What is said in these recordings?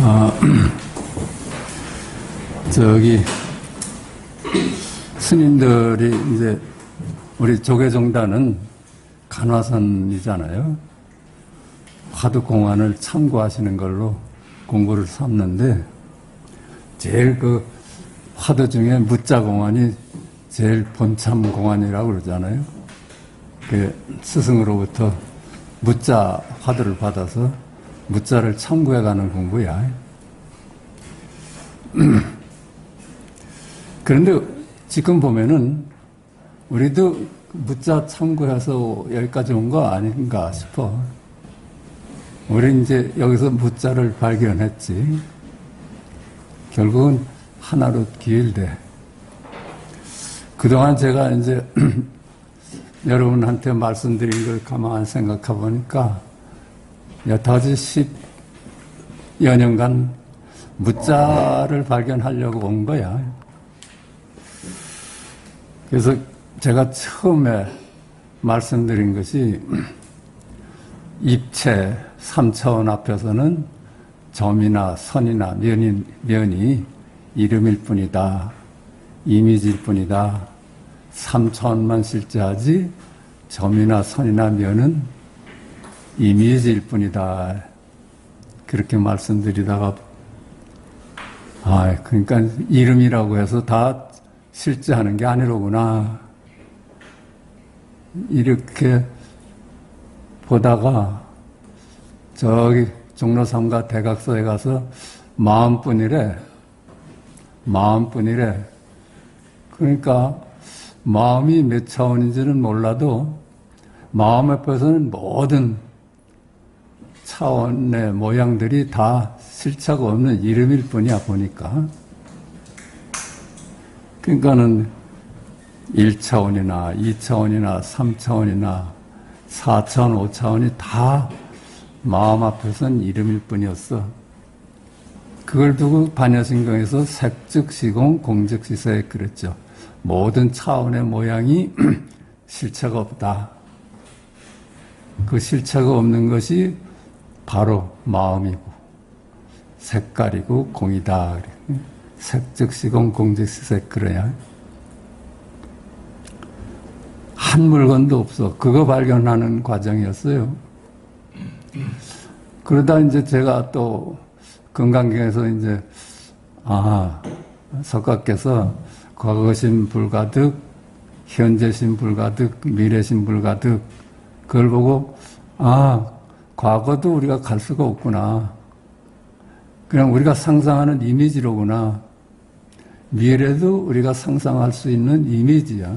아, 저기 스님들이 이제 우리 조계종단은 간화선이잖아요. 화두공안을 참고하시는 걸로 공부를 삼는데 제일 그 화두 중에 무자공안이 제일 본참 공안이라고 그러잖아요. 그 스승으로부터 무자 화두를 받아서 무자를 참고해가는 공부야. 그런데 지금 보면은 우리도 무자 참고해서 여기까지 온 거 아닌가 싶어. 우리 이제 여기서 무자를 발견했지. 결국은 하나로 기일돼. 그동안 제가 이제 여러분한테 말씀드린 걸 가만 생각해 보니까 여타지 10여 년간 무자를 발견하려고 온 거야. 그래서 제가 처음에 말씀드린 것이 입체 3차원 앞에서는 점이나 선이나 면이 이름일 뿐이다. 이미지일 뿐이다. 3차원만 실제하지 점이나 선이나 면은 이미지일 뿐이다. 그렇게 말씀드리다가 그러니까 이름이라고 해서 다 실제하는 게 아니로구나. 이렇게 보다가 저기 종로삼가 대각서에 가서 마음뿐이래. 그러니까 마음이 몇 차원인지는 몰라도 마음 앞에서는 모든 차원의 모양들이 다 실체가 없는 이름일 뿐이야 보니까. 그러니까는 1차원이나 2차원이나 3차원이나 4차원, 5차원이 다 마음 앞에서는 이름일 뿐이었어. 그걸 두고 반야신경에서 색즉시공, 공즉시색 그랬죠. 모든 차원의 모양이 실체가 없다. 그 실체가 없는 것이 바로 마음이고 색깔이고 공이다. 색즉시공, 공즉시색 그래야. 한 물건도 없어. 그거 발견하는 과정이었어요. 그러다 이제 제가 또 건강경에서 이제 석가께서 과거심 불가득, 현재심 불가득, 미래심 불가득 그걸 보고 과거도 우리가 갈 수가 없구나. 그냥 우리가 상상하는 이미지로구나. 미래도 우리가 상상할 수 있는 이미지야.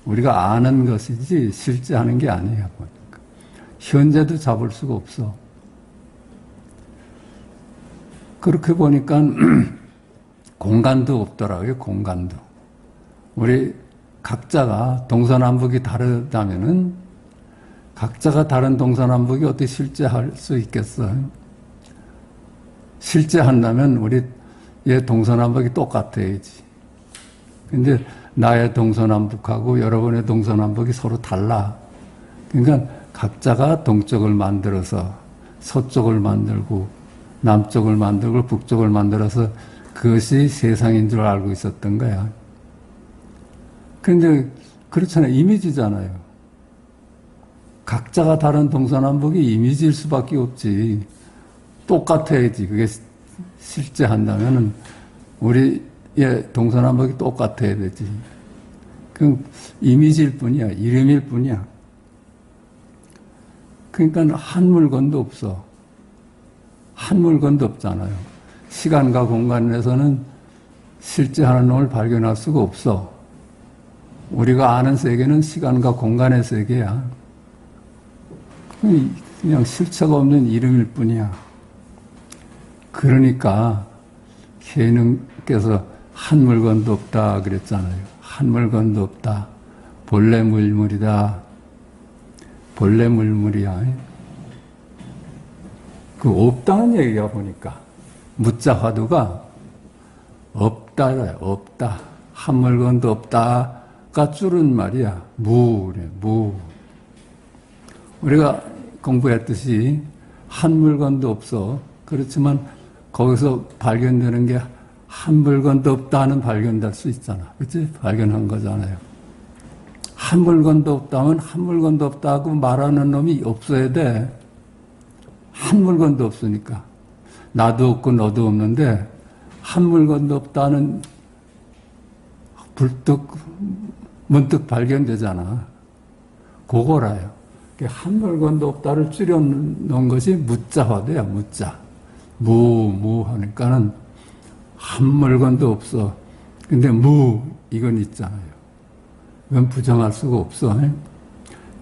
우리가 아는 것이지 실제 하는 게 아니야 보니까. 현재도 잡을 수가 없어. 그렇게 보니까 공간도 없더라고요. 공간도. 우리 각자가 동서남북이 다르다면은 각자가 다른 동서남북이 어떻게 실제할 수 있겠어요? 실제한다면 우리의 동서남북이 똑같아야지. 근데 나의 동서남북하고 여러분의 동서남북이 서로 달라. 그러니까 각자가 동쪽을 만들어서 서쪽을 만들고 남쪽을 만들고 북쪽을 만들어서 그것이 세상인 줄 알고 있었던 거야. 그런데 그렇잖아요. 이미지잖아요. 각자가 다른 동서남북이 이미지일 수밖에 없지. 똑같아야지. 그게 실제 한다면은 우리의 동서남북이 똑같아야 되지. 그럼 이미지일 뿐이야. 이름일 뿐이야. 그러니까 한 물건도 없어. 한 물건도 없잖아요. 시간과 공간에서는 실제하는 놈을 발견할 수가 없어. 우리가 아는 세계는 시간과 공간의 세계야. 그냥 실체가 없는 이름일 뿐이야. 그러니까 계능께서 한 물건도 없다 그랬잖아요. 한 물건도 없다. 본래 물물이다. 본래 물물이야. 그 없다는 얘기가 보니까 무자 화두가 없다래. 없다. 한 물건도 없다가 줄은 말이야. 무래. 무. 우리가 공부했듯이 한 물건도 없어. 그렇지만 거기서 발견되는 게 한 물건도 없다는 발견될 수 있잖아. 그치? 발견한 거잖아요. 한 물건도 없다면 한 물건도 없다고 말하는 놈이 없어야 돼. 한 물건도 없으니까. 나도 없고 너도 없는데 한 물건도 없다는 문득 발견되잖아. 그거라요. 한 물건도 없다를 줄여놓은 것이 무자화돼요. 무자. 무 하니까는 한 물건도 없어. 근데 이건 있잖아요. 이건 부정할 수가 없어.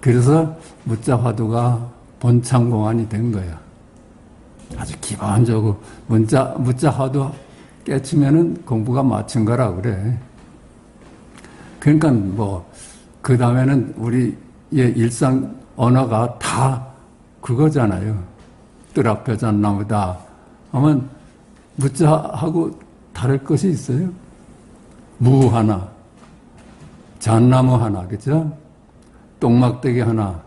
그래서 무자화두가 본창공안이 된 거야. 아주 기본적으로 무자화두 깨치면은 공부가 마친 거라 그래. 그러니까 그 다음에는 우리의 일상 언어가 다 그거잖아요. 뜰 앞에 잣나무다 하면 무자하고 다를 것이 있어요? 무 하나, 잣나무 하나, 그죠? 똥막대기 하나,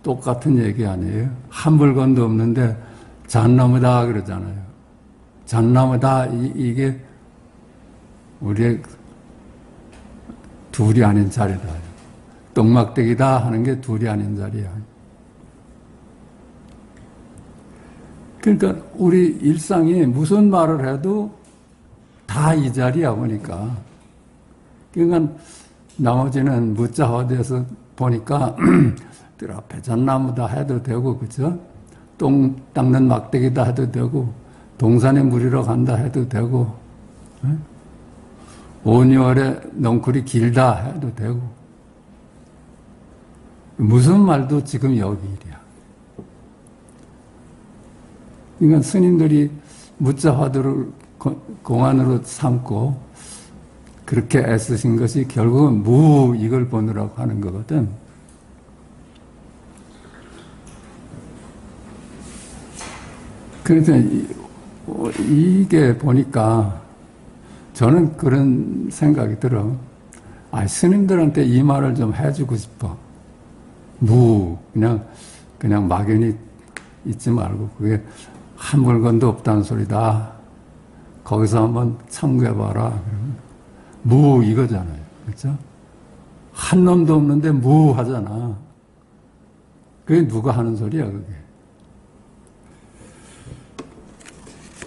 똑같은 얘기 아니에요? 한 물건도 없는데 잣나무다 그러잖아요. 잣나무다, 이게 우리의 둘이 아닌 자리다. 똥막대기다 하는 게 둘이 아닌 자리야. 그러니까 우리 일상이 무슨 말을 해도 다 이 자리야 보니까. 그러니까 나머지는 무자화돼서 보니까 뜰 앞에 잣나무다 해도 되고, 그죠? 똥 닦는 막대기다 해도 되고, 동산에 물이러 간다 해도 되고, 온열에 넝쿨이 길다 해도 되고, 무슨 말도 지금 여기 일이야. 그러니까 스님들이 무자화두를 공안으로 삼고 그렇게 애쓰신 것이 결국은 이걸 보느라고 하는 거거든. 그래서 이게 보니까 저는 그런 생각이 들어. 스님들한테 이 말을 좀 해주고 싶어. 그냥 막연히 있지 말고 그게 한 물건도 없다는 소리다. 거기서 한번 참고해봐라. 이거잖아요. 그렇죠? 한 놈도 없는데 하잖아. 그게 누가 하는 소리야, 그게.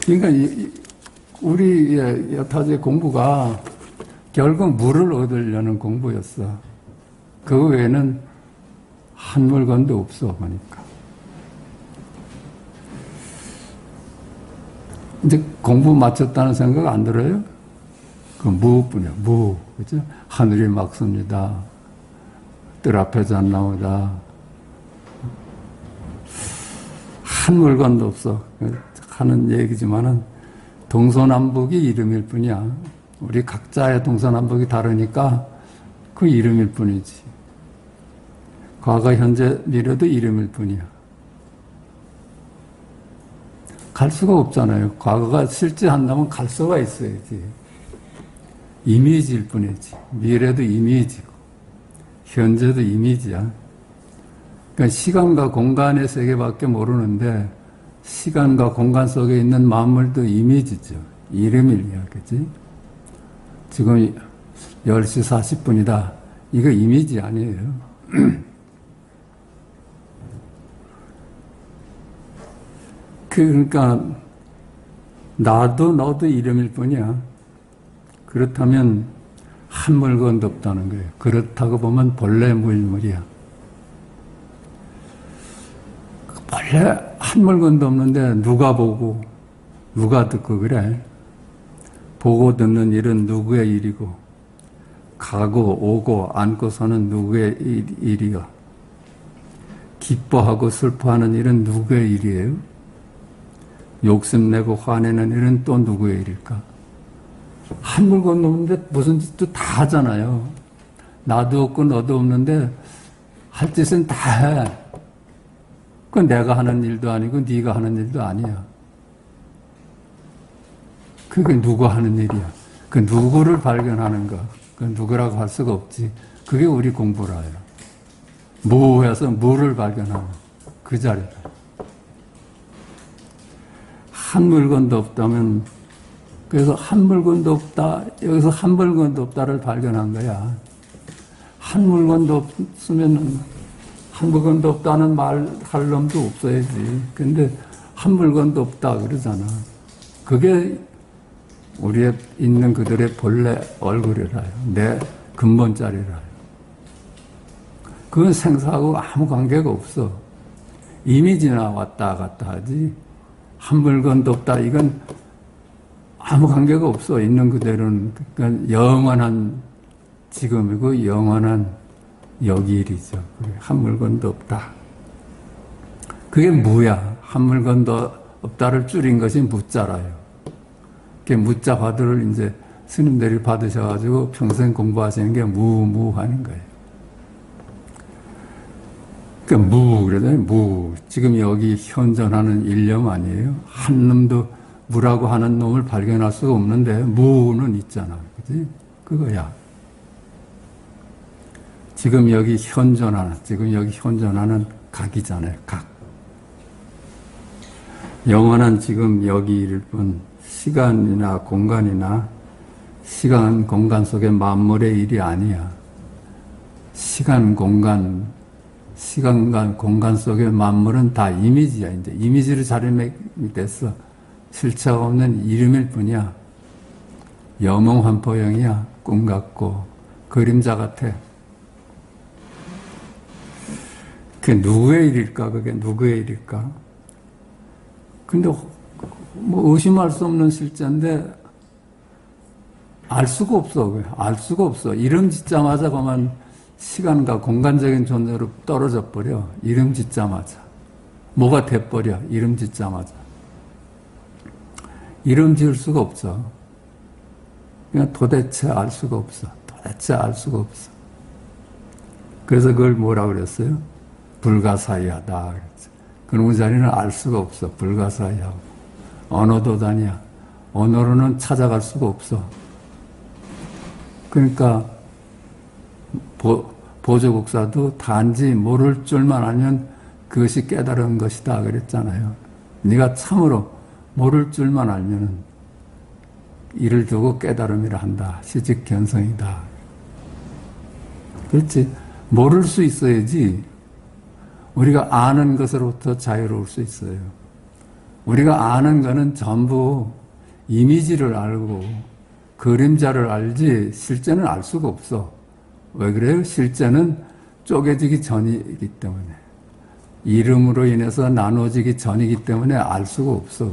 그러니까 우리의 여타제 공부가 결국 물을 얻으려는 공부였어. 그 외에는 한 물건도 없어, 보니까. 이제 공부 마쳤다는 생각 안 들어요? 그 무뿐이야, 그죠? 하늘이 맑습니다. 뜰 앞에 잣나무다. 한 물건도 없어. 하는 얘기지만은 동서남북이 이름일 뿐이야. 우리 각자의 동서남북이 다르니까 그 이름일 뿐이지. 과거, 현재, 미래도 이름일 뿐이야. 갈 수가 없잖아요. 과거가 실제한다면 갈 수가 있어야지. 이미지일 뿐이지. 미래도 이미지고, 현재도 이미지야. 그러니까 시간과 공간의 세계밖에 모르는데, 시간과 공간 속에 있는 만물도 이미지죠. 이름이야, 그치? 지금 10시 40분이다. 이거 이미지 아니에요. 그러니까 나도 너도 이름일 뿐이야. 그렇다면 한 물건도 없다는 거예요. 그렇다고 보면 본래 무일물이야. 본래 한 물건도 없는데 누가 보고 누가 듣고 그래. 보고 듣는 일은 누구의 일이고 가고 오고 앉고 서는 누구의 일이요. 기뻐하고 슬퍼하는 일은 누구의 일이에요? 욕심내고 화내는 일은 또 누구의 일일까? 한 물건도 없는데 무슨 짓도 다 하잖아요. 나도 없고 너도 없는데 할 짓은 다 해. 그건 내가 하는 일도 아니고 네가 하는 일도 아니야. 그게 누구 하는 일이야. 그 누구를 발견하는 거. 그 누구라고 할 수가 없지. 그게 우리 공부라요. 무해서 무를 발견하는 그 자리다. 한 물건도 없다면, 그래서 한 물건도 없다, 여기서 한 물건도 없다를 발견한 거야. 한 물건도 없으면 한 물건도 없다는 말 할 놈도 없어야지. 근데 한 물건도 없다 그러잖아. 그게 우리의 있는 그들의 본래 얼굴이라요. 내 근본 자리라요. 그건 생사하고 아무 관계가 없어. 이미지나 왔다 갔다 하지. 한 물건도 없다. 이건 아무 관계가 없어. 있는 그대로는. 그러니까 영원한 지금이고 영원한 여기일이죠. 한 물건도 없다. 그게 무야. 한 물건도 없다를 줄인 것이 무자라요. 그 무자 화두를 이제 스님들이 받으셔가지고 평생 공부하시는 게 무 하는 거예요. 그러니까 그러잖아요. 무. 지금 여기 현존하는 일념 아니에요? 한 놈도 무라고 하는 놈을 발견할 수가 없는데 무는 있잖아. 그지? 그거야. 지금 여기 현존하는 각이잖아요. 각. 영원한 지금 여기일 뿐 시간이나 공간이나 시간, 공간 속의 만물의 일이 아니야. 시간과 공간 속의 만물은 다 이미지야. 이제 이미지로 자리매김이 됐어. 실체가 없는 이름일 뿐이야. 여몽환포형이야. 꿈 같고 그림자 같아. 그게 누구의 일일까? 그게 누구의 일일까? 근데 뭐 의심할 수 없는 실제인데 알 수가 없어. 알 수가 없어. 이름 짓자마자 그만 시간과 공간적인 존재로 떨어져 버려. 이름 짓자마자. 뭐가 돼버려. 이름 짓자마자. 이름 지을 수가 없어. 그냥 도대체 알 수가 없어. 도대체 알 수가 없어. 그래서 그걸 뭐라 그랬어요? 불가사의하다 그랬죠. 그놈의 자리는 알 수가 없어. 불가사의하고. 언어도단이야. 언어로는 찾아갈 수가 없어. 그러니까 보조국사도 단지 모를 줄만 알면 그것이 깨달은 것이다 그랬잖아요. 네가 참으로 모를 줄만 알면은 이를 두고 깨달음이라 한다. 시직견성이다. 그렇지. 모를 수 있어야지 우리가 아는 것으로부터 자유로울 수 있어요. 우리가 아는 거는 전부 이미지를 알고 그림자를 알지 실제는 알 수가 없어. 왜 그래요? 실제는 쪼개지기 전이기 때문에. 이름으로 인해서 나눠지기 전이기 때문에 알 수가 없어.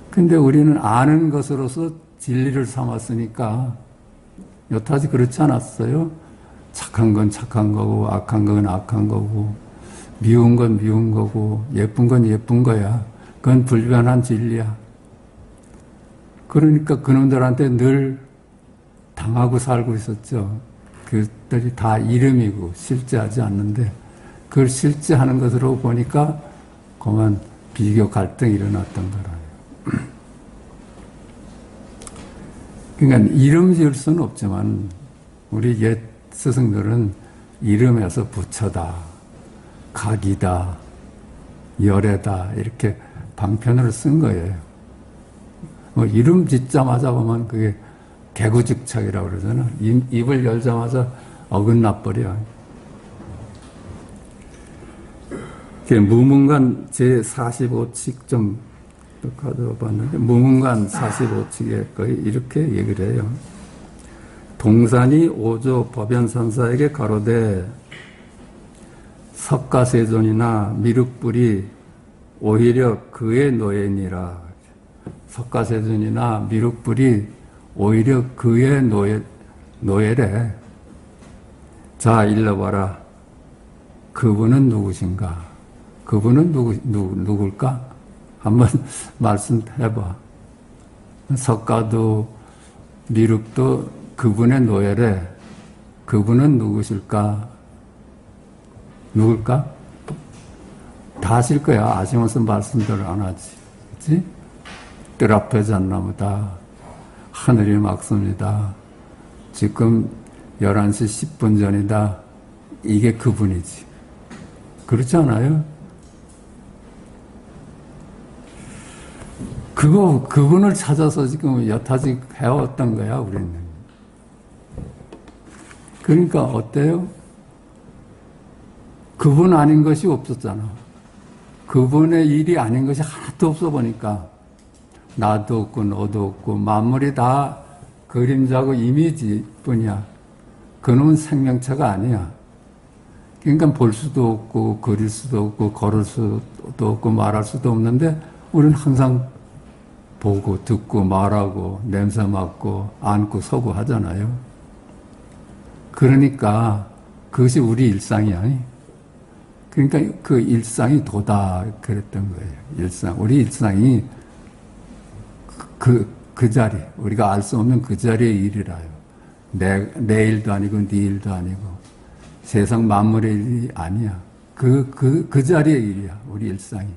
근데 우리는 아는 것으로서 진리를 삼았으니까 여타지 그렇지 않았어요? 착한 건 착한 거고 악한 건 악한 거고 미운 건 미운 거고 예쁜 건 예쁜 거야. 그건 불변한 진리야. 그러니까 그놈들한테 늘 당하고 살고 있었죠. 그들이 다 이름이고 실제하지 않는데 그걸 실제하는 것으로 보니까 그만 비교 갈등이 일어났던 거라요. 그러니까 이름 지을 수는 없지만 우리 옛 스승들은 이름에서 부처다, 각이다, 열애다 이렇게 방편으로 쓴 거예요. 뭐 이름 짓자마자 보면 그게 개구직착이라고 그러잖아. 입을 열자마자 어긋나 버려. 무문관 제45칙 좀 가져봤는데 무문관 45칙에 거의 이렇게 얘기를 해요. 동산이 오조 법연산사에게 가로되 석가세존이나 미륵불이 오히려 그의 노예니라. 석가세존이나 미륵불이 오히려 그의 노예래. 자, 일러봐라. 그분은 누구신가? 그분은 누굴까? 한번 말씀해봐. 석가도 미륵도 그분의 노예래. 그분은 누구실까? 누굴까? 다 아실 거야. 아시면서 말씀들을 안 하지. 그치? 뜰 앞에 잣나무다. 하늘이 맑습니다. 지금 11시 10분 전이다. 이게 그분이지. 그렇지 않아요? 그분을 찾아서 지금 여타지 해왔던 거야, 우리는. 그러니까 어때요? 그분 아닌 것이 없었잖아. 그분의 일이 아닌 것이 하나도 없어 보니까 나도 없고 너도 없고 만물이 다 그림자고 이미지뿐이야. 그놈은 생명체가 아니야. 그러니까 볼 수도 없고 그릴 수도 없고 걸을 수도 없고 말할 수도 없는데 우리는 항상 보고 듣고 말하고 냄새 맡고 앉고 서고 하잖아요. 그러니까 그것이 우리 일상이야. 그러니까 그 일상이 도다 그랬던 거예요. 일상. 우리 일상이 그 자리, 우리가 알 수 없는 그 자리의 일이라요. 내 일도 아니고 네 일도 아니고 세상 만물의 일이 아니야. 그 자리의 일이야. 우리 일상이.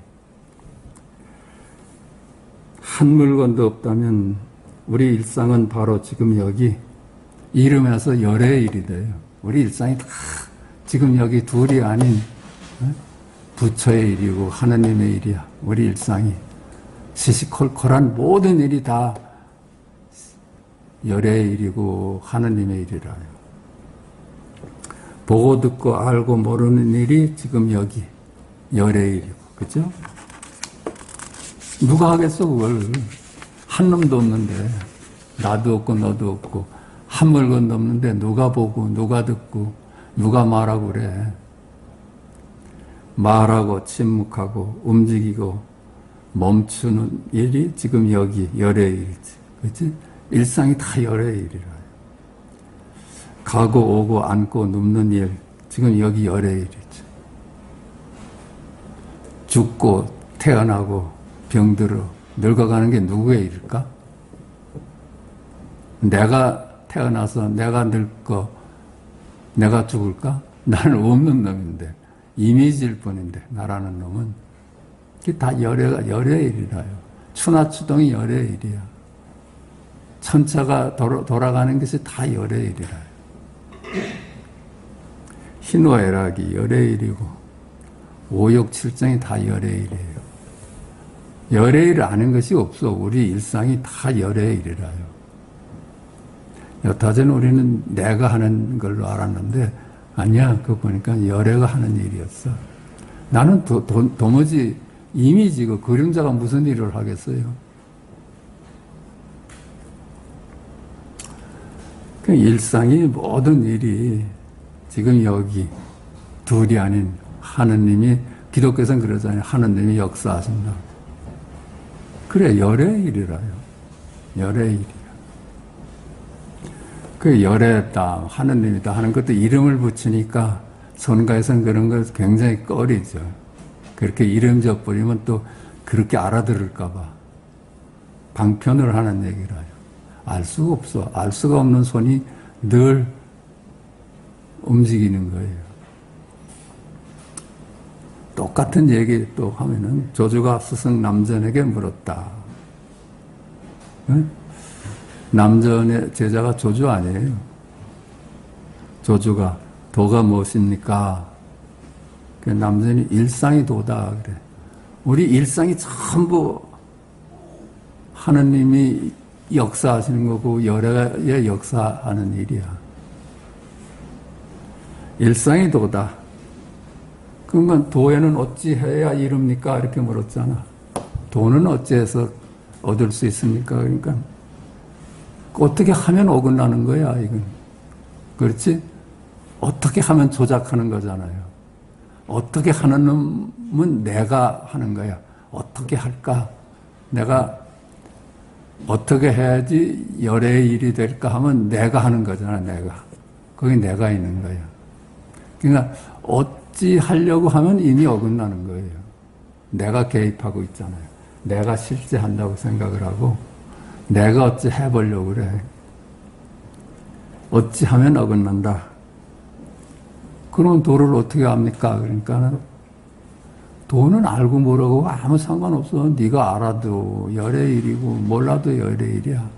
한 물건도 없다면 우리 일상은 바로 지금 여기 이름에서 열의 일이 돼요. 우리 일상이 다 지금 여기 둘이 아닌 부처의 일이고 하느님의 일이야. 우리 일상이 시시콜콜한 모든 일이 다 열의 일이고 하느님의 일이라요. 보고 듣고 알고 모르는 일이 지금 여기 열의 일이고, 그죠? 누가 하겠어 그걸? 한 놈도 없는데, 나도 없고 너도 없고 한 물건도 없는데 누가 보고 누가 듣고 누가 말하고 그래. 말하고 침묵하고 움직이고 멈추는 일이 지금 여기 열의 일이지. 그렇지? 일상이 다 열의 일이라요. 가고 오고 앉고 눕는 일, 지금 여기 열의 일이지. 죽고 태어나고 병들어 늙어가는 게 누구의 일일까? 내가 태어나서 내가 늙고 내가 죽을까? 나는 없는 놈인데 이미지일 뿐인데 나라는 놈은 그게 다 열의 일이라요. 추나추동이 열의 일이야. 천차가 돌아가는 것이 다 열의 일이라요. 희노애락이 열의 일이고 오욕칠정이 다 열의 일이에요. 열의 일을 아는 것이 없어. 우리 일상이 다 열의 일이라요. 여타전 우리는 내가 하는 걸로 알았는데 아니야. 그거 보니까 열애가 하는 일이었어. 나는 도무지 이미지고 그림자가 무슨 일을 하겠어요. 그 일상이 모든 일이 지금 여기 둘이 아닌 하느님이, 기독교에서는 그러잖아요. 하느님이 역사하신다. 그래, 열의 일이라요. 열의 일이야. 그 열애다, 하느님이다 하는 것도 이름을 붙이니까 선가에서는 그런 걸 굉장히 꺼리죠. 그렇게 이름 져버리면 또 그렇게 알아들을까봐 방편을 하는 얘기라요. 알 수가 없어. 알 수가 없는 손이 늘 움직이는 거예요. 똑같은 얘기 또 하면은 조주가 스승 남전에게 물었다. 응? 남전의 제자가 조주 아니에요. 조주가 도가 무엇입니까? 그 남전이 일상이 도다 그래. 우리 일상이 전부 하느님이 역사하시는 거고 열애의 역사하는 일이야. 일상이 도다. 그러면 도에는 어찌 해야 이룹니까? 이렇게 물었잖아. 도는 어찌해서 얻을 수 있습니까? 그러니까 어떻게 하면 어긋나는 거야, 이건. 그렇지? 어떻게 하면 조작하는 거잖아요. 어떻게 하는 놈은 내가 하는 거야. 어떻게 할까? 내가 어떻게 해야지 열의 일이 될까 하면 내가 하는 거잖아, 내가. 거기 내가 있는 거야. 그러니까 어찌 하려고 하면 이미 어긋나는 거예요. 내가 개입하고 있잖아요. 내가 실제 한다고 생각을 하고 내가 어찌 해보려고 그래. 어찌 하면 어긋난다. 그럼 도를 어떻게 합니까? 그러니까 도는 알고 모르고 아무 상관없어. 네가 알아도 열의 일이고 몰라도 열의 일이야.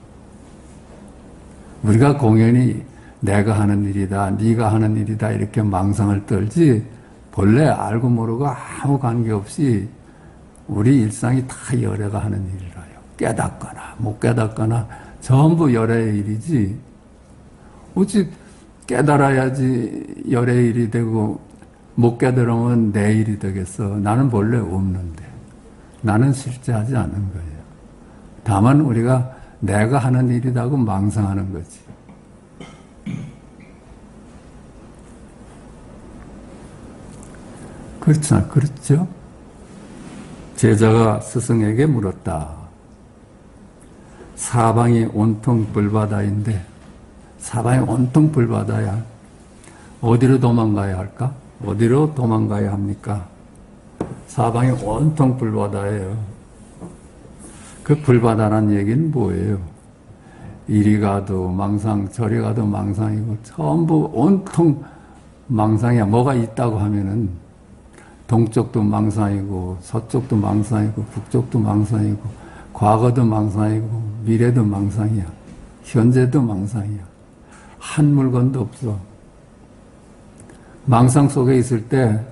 우리가 공연히 내가 하는 일이다, 네가 하는 일이다 이렇게 망상을 떨지 본래 알고 모르고 아무 관계없이 우리 일상이 다 열애가 하는 일이라요. 깨닫거나 못 깨닫거나 전부 열의 일이지. 어찌 깨달아야지 열의 일이 되고 못 깨달으면 내 일이 되겠어. 나는 본래 없는데. 나는 실제하지 않은 거예요. 다만 우리가 내가 하는 일이라고 망상하는 거지. 그렇죠? 제자가 스승에게 물었다. 사방이 온통 불바다인데, 사방이 온통 불바다야. 어디로 도망가야 할까? 어디로 도망가야 합니까? 사방이 온통 불바다예요. 그 불바다란 얘기는 뭐예요? 이리 가도 망상, 저리 가도 망상이고, 전부 온통 망상이야. 뭐가 있다고 하면은, 동쪽도 망상이고, 서쪽도 망상이고, 북쪽도 망상이고, 과거도 망상이고, 미래도 망상이야. 현재도 망상이야. 한 물건도 없어. 망상 속에 있을 때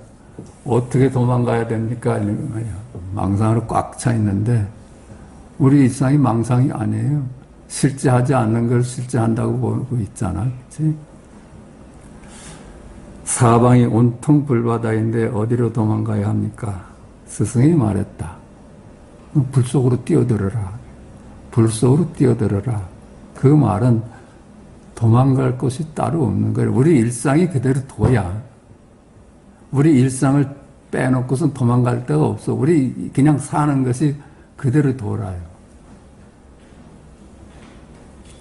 어떻게 도망가야 됩니까? 이런 거야. 망상으로 꽉 차 있는데 우리 일상이 망상이 아니에요. 실제하지 않는 걸 실제한다고 보고 있잖아. 그치? 사방이 온통 불바다인데 어디로 도망가야 합니까? 스승이 말했다. 불 속으로 뛰어들어라. 불 속으로 뛰어들어라. 그 말은 도망갈 곳이 따로 없는 거예요. 우리 일상이 그대로 둬야. 우리 일상을 빼놓고선 도망갈 데가 없어. 우리 그냥 사는 것이 그대로 돌아요.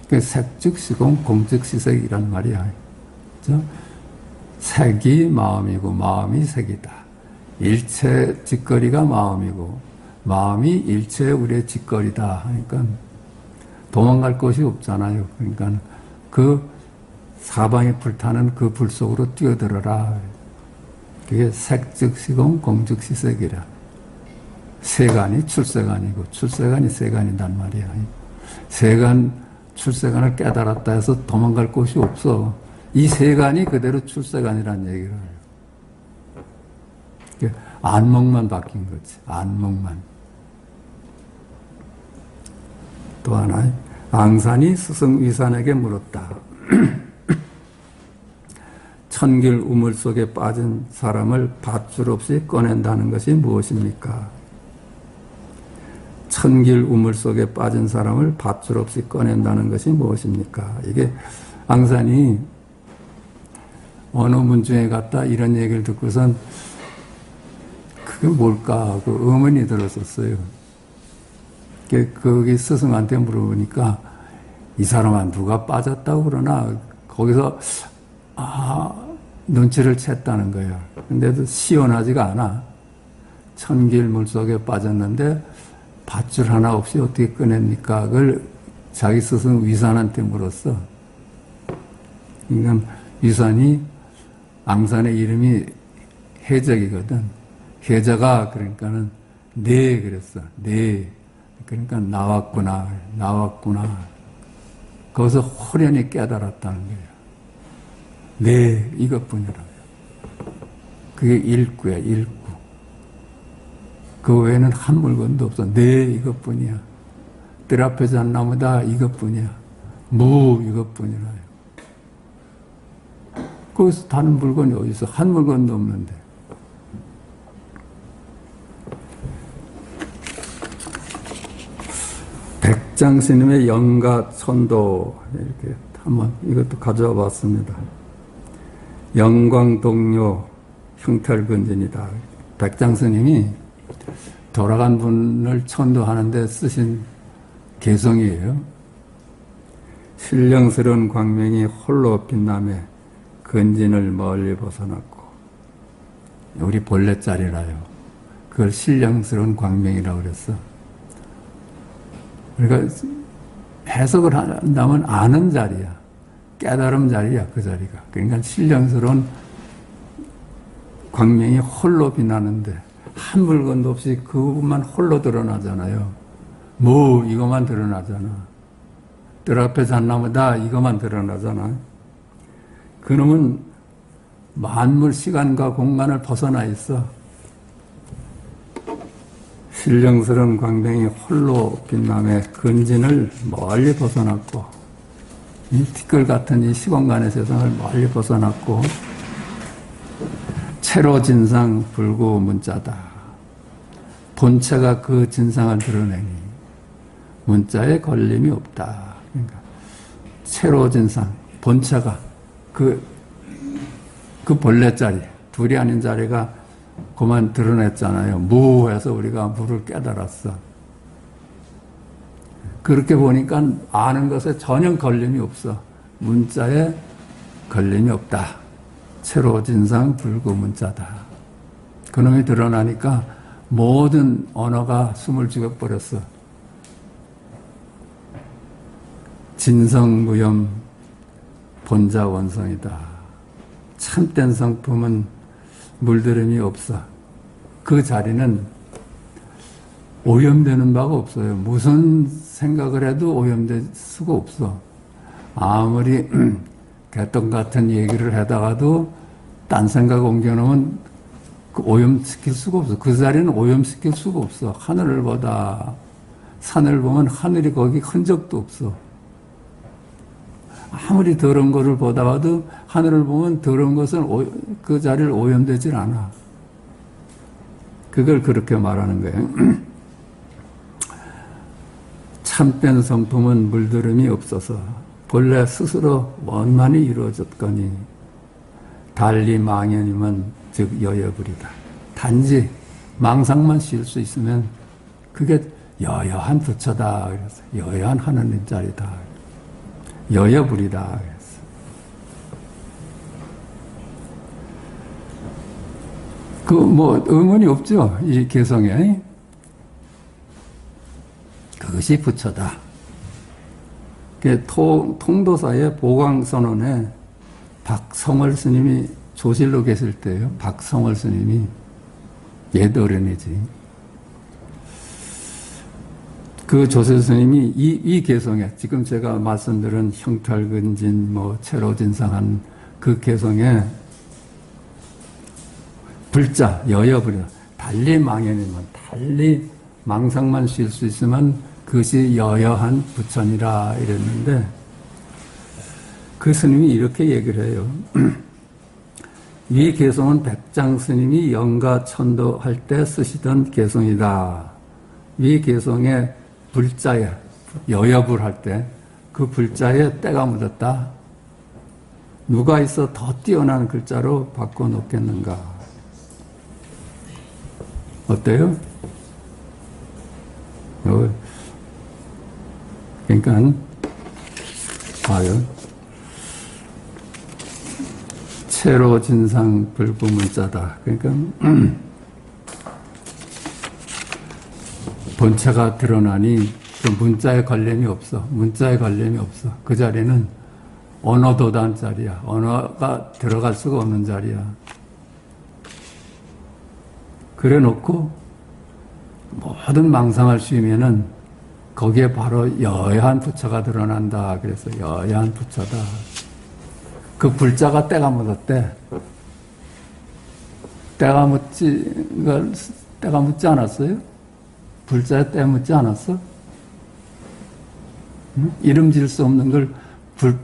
그 색즉 시공, 공즉 시색이란 말이야. 그렇죠? 색이 마음이고 마음이 색이다. 일체 짓거리가 마음이고 마음이 일체 우리의 짓거리다 하니까 도망갈 곳이 없잖아요. 그러니까 그 사방이 불타는 그 불 속으로 뛰어들어라. 그게 색즉 시공, 공즉 시색이라. 세간이 출세간이고 출세간이 세간이란 말이야. 세간, 출세간을 깨달았다 해서 도망갈 곳이 없어. 이 세간이 그대로 출세간이란 얘기를 해요. 안목만 바뀐 거지. 안목만. 또 하나, 앙산이 스승 위산에게 물었다. 천길 우물 속에 빠진 사람을 밧줄 없이 꺼낸다는 것이 무엇입니까? 천길 우물 속에 빠진 사람을 밧줄 없이 꺼낸다는 것이 무엇입니까? 이게 앙산이 어느 문중에 갔다 이런 얘기를 듣고선 그게 뭘까 하고 의문이 들었었어요. 거기 스승한테 물어보니까 이 사람은 누가 빠졌다고 그러나 거기서 눈치를 챘다는 거예요. 근데도 시원하지가 않아. 천길 물속에 빠졌는데 밧줄 하나 없이 어떻게 꺼냅니까? 그걸 자기 스승 위산한테 물었어. 그러니까 위산이 앙산의 이름이 해적이거든. 해적아 그러니까는 네 그랬어. 네. 그러니까 나왔구나. 거기서 호련히 깨달았다는 거예요. 네, 이것뿐이라고요. 그게 일구야, 일구. 그 외에는 한 물건도 없어. 네, 이것뿐이야. 뜰 앞에 잣나무다, 이것뿐이야. 무, 이것뿐이라요. 거기서 다른 물건이 어디 있어? 한 물건도 없는데. 백장스님의 영가천도 이렇게 한번 이것도 가져와 봤습니다. 영광동료 형탈근진이다. 백장스님이 돌아간 분을 천도하는데 쓰신 개성이에요. 신령스러운 광명이 홀로 빛나며 근진을 멀리 벗어났고, 우리 본래 자리라요. 그걸 신령스러운 광명이라고 그랬어. 그러니까 해석을 한다면 아는 자리야. 깨달음 자리야, 그 자리가. 그러니까 신령스러운 광명이 홀로 빛나는데 한 물건도 없이 그것만 홀로 드러나잖아요. 뭐 이것만 드러나잖아. 뜰 앞에 잣나무다 이것만 드러나잖아. 그놈은 만물 시간과 공간을 벗어나 있어. 신령스러운 광명이 홀로 빛남에 근진을 멀리 벗어났고, 이 티끌 같은 이 시공간의 세상을 멀리 벗어났고, 체로 진상 불구 문자다. 본체가 그 진상을 드러내니 문자에 걸림이 없다. 그러니까 체로 진상, 본체가 그 본래 자리, 둘이 아닌 자리가 그만 드러냈잖아요. 무해서 우리가 무를 깨달았어. 그렇게 보니까 아는 것에 전혀 걸림이 없어. 문자에 걸림이 없다. 체로 진상 불구 문자다. 그놈이 드러나니까 모든 언어가 숨을 죽여버렸어. 진성무염 본자원성이다. 참된 성품은 물들음이 없어. 그 자리는 오염되는 바가 없어요. 무슨 생각을 해도 오염될 수가 없어. 아무리 개똥 같은 얘기를 하다가도 딴 생각 옮겨놓으면 오염시킬 수가 없어. 그 자리는 오염시킬 수가 없어. 하늘을 보다 산을 보면 하늘이 거기 흔적도 없어. 아무리 더러운 것을 보다가도 하늘을 보면 더러운 것은 그 자리를 오염되질 않아. 그걸 그렇게 말하는 거예요. 참된 성품은 물들음이 없어서 본래 스스로 원만히 이루어졌거니 달리 망연이면 즉 여여불이다. 단지 망상만 씌울 수 있으면 그게 여여한 부처다. 그래서 여여한 하느님 자리다. 여여불이다. 그랬어. 의문이 없죠. 이 개성에. 그것이 부처다. 통도사의 보광선언에 박성월 스님이 조실로 계실 때요. 박성월 스님이 얘도 어른이지. 그 조실 스님이 이 개성에 지금 제가 말씀드린 형탈근진 체로진상한 그 개성에 불자 여여불이다. 달리 망연이면 달리 망상만 쉴 수 있으면 그것이 여여한 부처니라 이랬는데 그 스님이 이렇게 얘기를 해요. 이 개성은 백장 스님이 영가천도할 때 쓰시던 개성이다. 이 개성의 불자에 여여불 할 때 그 불자에 때가 묻었다. 누가 있어 더 뛰어난 글자로 바꿔놓겠는가. 어때요? 그러니까 봐요. 체로 진상 불구 문자다. 그러니까 본체가 드러나니 그 문자에 관련이 없어. 문자에 관련이 없어. 그 자리는 언어도단 자리야. 언어가 들어갈 수가 없는 자리야. 그래 놓고 모든 망상을 쉬면은 거기에 바로 여여한 부처가 드러난다. 그래서 여여한 부처다. 그 불자가 때가 묻었대. 때가 묻지 않았어요? 불자에 때 묻지 않았어? 응? 이름 지을 수 없는 걸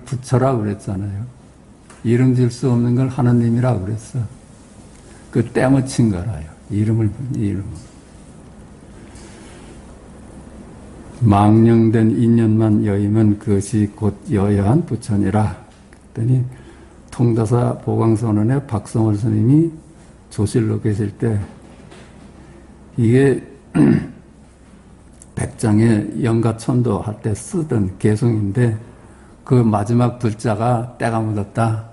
부처라고 그랬잖아요. 이름 지을 수 없는 걸 하느님이라고 그랬어. 그 때 묻힌 거라요. 이름을. 망령된 인연만 여이면 그것이 곧 여여한 부처니라. 그랬더니 통도사 보광선언의 박성월 스님이 조실로 계실 때 이게 백장에 영가천도 할 때 쓰던 개성인데 그 마지막 불자가 때가 묻었다.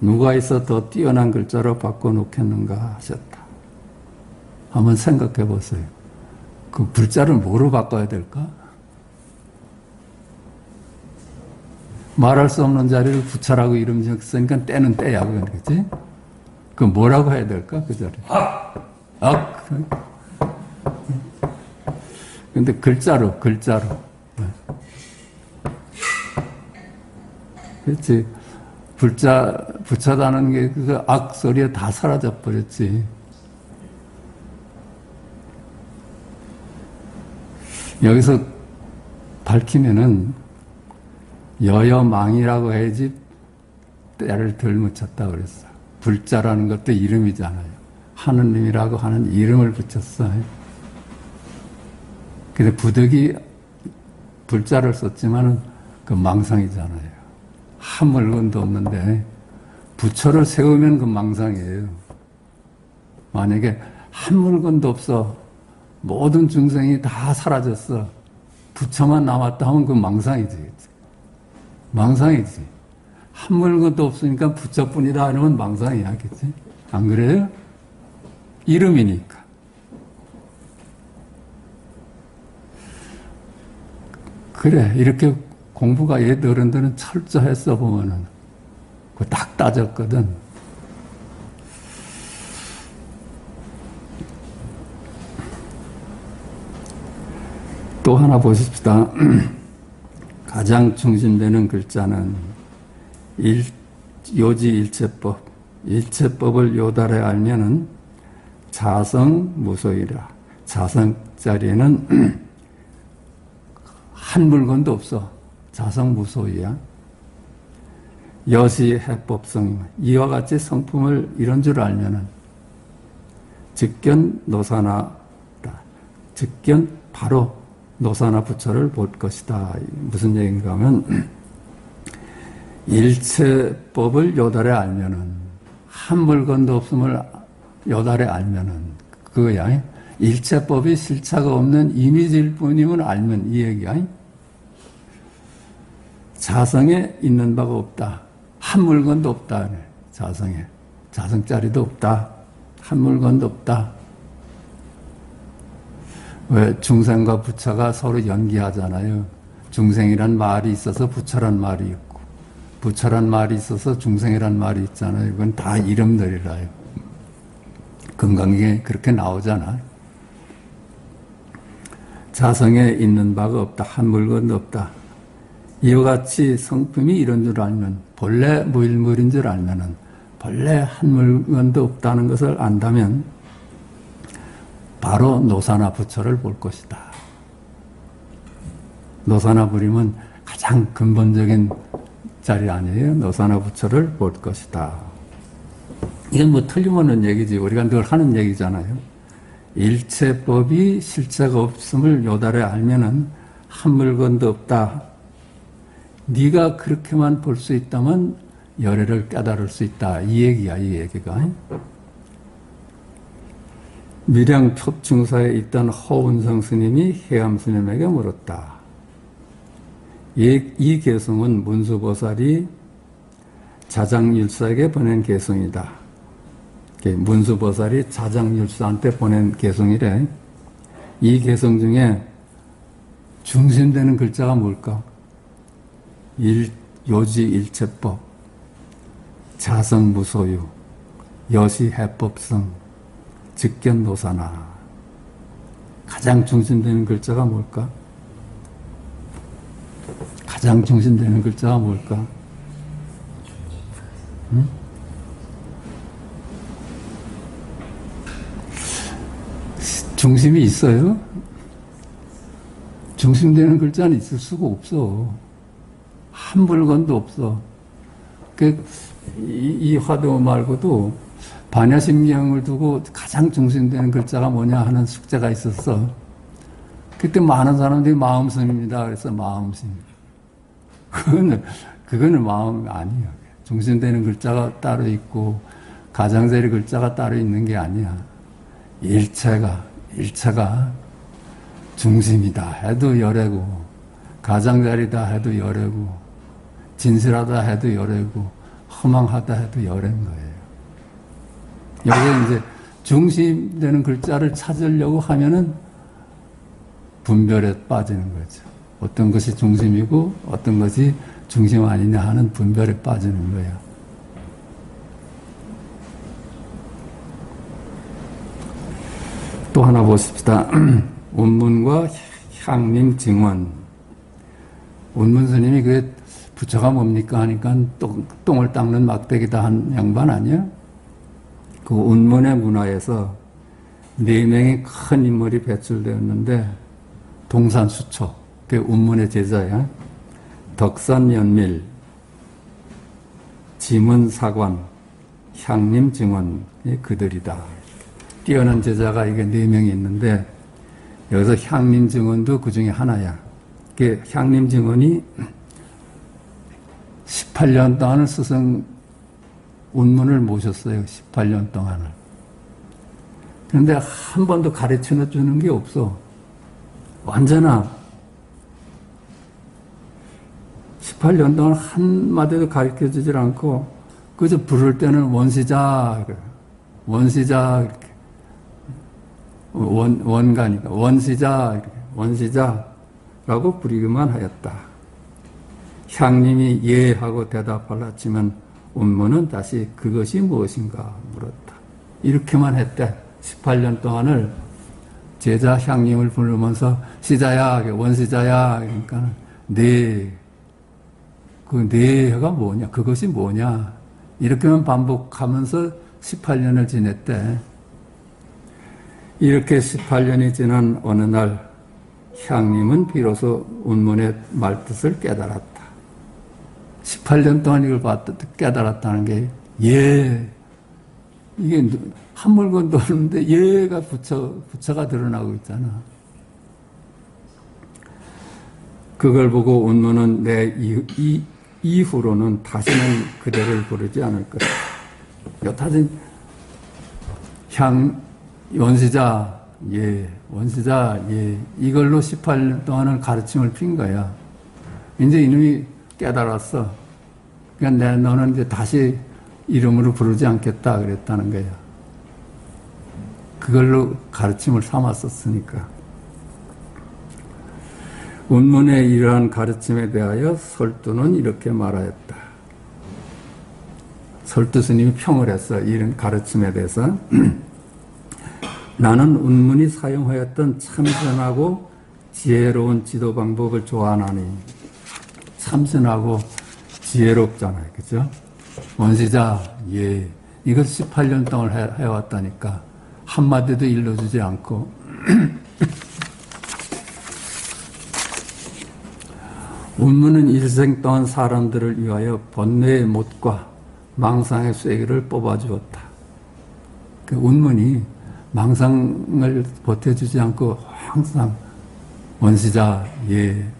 누가 있어 더 뛰어난 글자로 바꿔놓겠는가 하셨다. 한번 생각해 보세요. 그 불자를 뭐로 바꿔야 될까? 말할 수 없는 자리를 부처라고 이름 지었으니까 때는 때야, 그지? 그 뭐라고 해야 될까? 그 자리. 악! 근데 글자로. 그렇지. 부처다는 게 그 악 소리에 다 사라져 버렸지. 여기서 밝히면은 여여망이라고 해야지 때를 덜 묻혔다 그랬어. 불자라는 것도 이름이잖아요. 하느님이라고 하는 이름을 붙였어. 근데 부득이 불자를 썼지만은 그 망상이잖아요. 한 물건도 없는데 부처를 세우면 그 망상이에요. 만약에 한 물건도 없어. 모든 중생이 다 사라졌어. 부처만 남았다 하면 그 망상이지. 망상이지. 한 물건도 없으니까 부처뿐이다 이러면 망상이야, 그치? 안 그래요? 이름이니까. 그래, 이렇게 공부가 옛 어른들은 철저했어 보면은. 그 딱 따졌거든. 또 하나 보십시다. 가장 중심되는 글자는 요지일체법. 일체법을 요달에 알면은 자성무소이라. 자성자리에는 한 물건도 없어. 자성무소이야. 여시해법성. 이와 같이 성품을 이런 줄 알면은 즉견 노사나라. 즉견 바로 노사나 부처를 볼 것이다. 무슨 얘기인가 하면 일체법을 요달에 알면은 한 물건도 없음을 요달에 알면은 그거야. 일체법이 실체가 없는 이미지일 뿐임을 알면 이 얘기야. 자성에 있는 바가 없다. 한 물건도 없다. 자성에. 자성자리도 없다. 한 물건도 없다. 왜 중생과 부처가 서로 연기하잖아요. 중생이란 말이 있어서 부처란 말이 있고 부처란 말이 있어서 중생이란 말이 있잖아요. 이건 다 이름들이라요. 금강경에 그렇게 나오잖아. 자성에 있는 바가 없다. 한 물건도 없다. 이와 같이 성품이 이런 줄 알면 본래 무일물인 줄 알면은 본래 한 물건도 없다는 것을 안다면 바로 노사나 부처를 볼 것이다. 노사나 부림은 가장 근본적인 자리 아니에요? 노사나 부처를 볼 것이다. 이건 뭐 틀림없는 얘기지. 우리가 늘 하는 얘기잖아요. 일체법이 실체가 없음을 요달에 알면은 한 물건도 없다. 네가 그렇게만 볼 수 있다면 열애를 깨달을 수 있다. 이 얘기야, 이 얘기가. 밀양 첩중사에 있던 허운성 스님이 해암 스님에게 물었다. 이 개성은 문수보살이 자장율사에게 보낸 개성이다. 문수보살이 자장율사한테 보낸 개성이래. 이 개성 중에 중심되는 글자가 뭘까? 요지일체법, 자성무소유, 여시해법성, 즉견노사나. 가장 중심되는 글자가 뭘까? 가장 중심되는 글자가 뭘까? 응? 중심이 있어요? 중심되는 글자는 있을 수가 없어. 한 물건도 없어. 이 화두 말고도 반야심경을 두고 가장 중심되는 글자가 뭐냐 하는 숙제가 있었어. 그때 많은 사람들이 마음심입니다. 그래서 마음심. 그거는 마음이 아니야. 중심되는 글자가 따로 있고 가장자리 글자가 따로 있는 게 아니야. 일체가 중심이다 해도 열애고 가장자리다 해도 열애고 진실하다 해도 열애고 허망하다 해도 열애인 거예요. 여기에 이제 중심되는 글자를 찾으려고 하면은 분별에 빠지는 거죠. 어떤 것이 중심이고 어떤 것이 중심 아니냐 하는 분별에 빠지는 거예요. 또 하나 보십시다. 운문과 향림 증원. 운문 스님이 그 부처가 뭡니까 하니까 똥을 닦는 막대기다 한 양반 아니야? 그 운문의 문화에서 4명의 큰 인물이 배출되었는데 동산수초, 그 운문의 제자야. 덕산연밀, 지문사관, 향림증언이 그들이다. 뛰어난 제자가 이게 4명이 있는데 여기서 향림증언도 그 중에 하나야. 그 향림증언이 18년 동안을 스승 운문을 모셨어요. 18년 동안을. 그런데 한 번도 가르쳐 주는 게 없어. 언제나 18년 동안 한마디도 가르쳐 주질 않고 그저 부를 때는 원시자, 이렇게. 원가니까 원시자, 원시자라고 부르기만 하였다. 향님이 예 하고 대답하려 했지만 운문은 다시 그것이 무엇인가 물었다. 이렇게만 했대. 18년 동안을 제자 향님을 부르면서 시자야, 원시자야, 그러니까 그 네가 뭐냐, 그것이 뭐냐, 이렇게만 반복하면서 18년을 지냈대. 이렇게 18년이 지난 어느 날 향님은 비로소 운문의 말뜻을 깨달았다. 18년 동안 이걸 깨달았다는 게 이게 한 물건도 없는데 예가 부처가 드러나고 있잖아. 그걸 보고 운문은 내 이후로는 다시는 그대를 부르지 않을 것이다. 여타진 원시자, 원시자, 이걸로 18년 동안을 가르침을 핀 거야. 이제 이놈이 깨달았어. 그러니까 너는 이제 다시 이름으로 부르지 않겠다 그랬다는 거야. 그걸로 가르침을 삼았었으니까. 운문의 이러한 가르침에 대하여 설두는 이렇게 말하였다. 설두 스님이 평을 했어. 이런 가르침에 대해서. 나는 운문이 사용하였던 참선하고 지혜로운 지도 방법을 좋아하나니. 참선하고 지혜롭잖아요. 그죠? 원시자, 이걸 18년 동안 해왔다니까. 한마디도 일러주지 않고. 운문은 일생 동안 사람들을 위하여 번뇌의 못과 망상의 쐐기를 뽑아주었다. 그 운문이 망상을 버텨주지 않고 항상 원시자,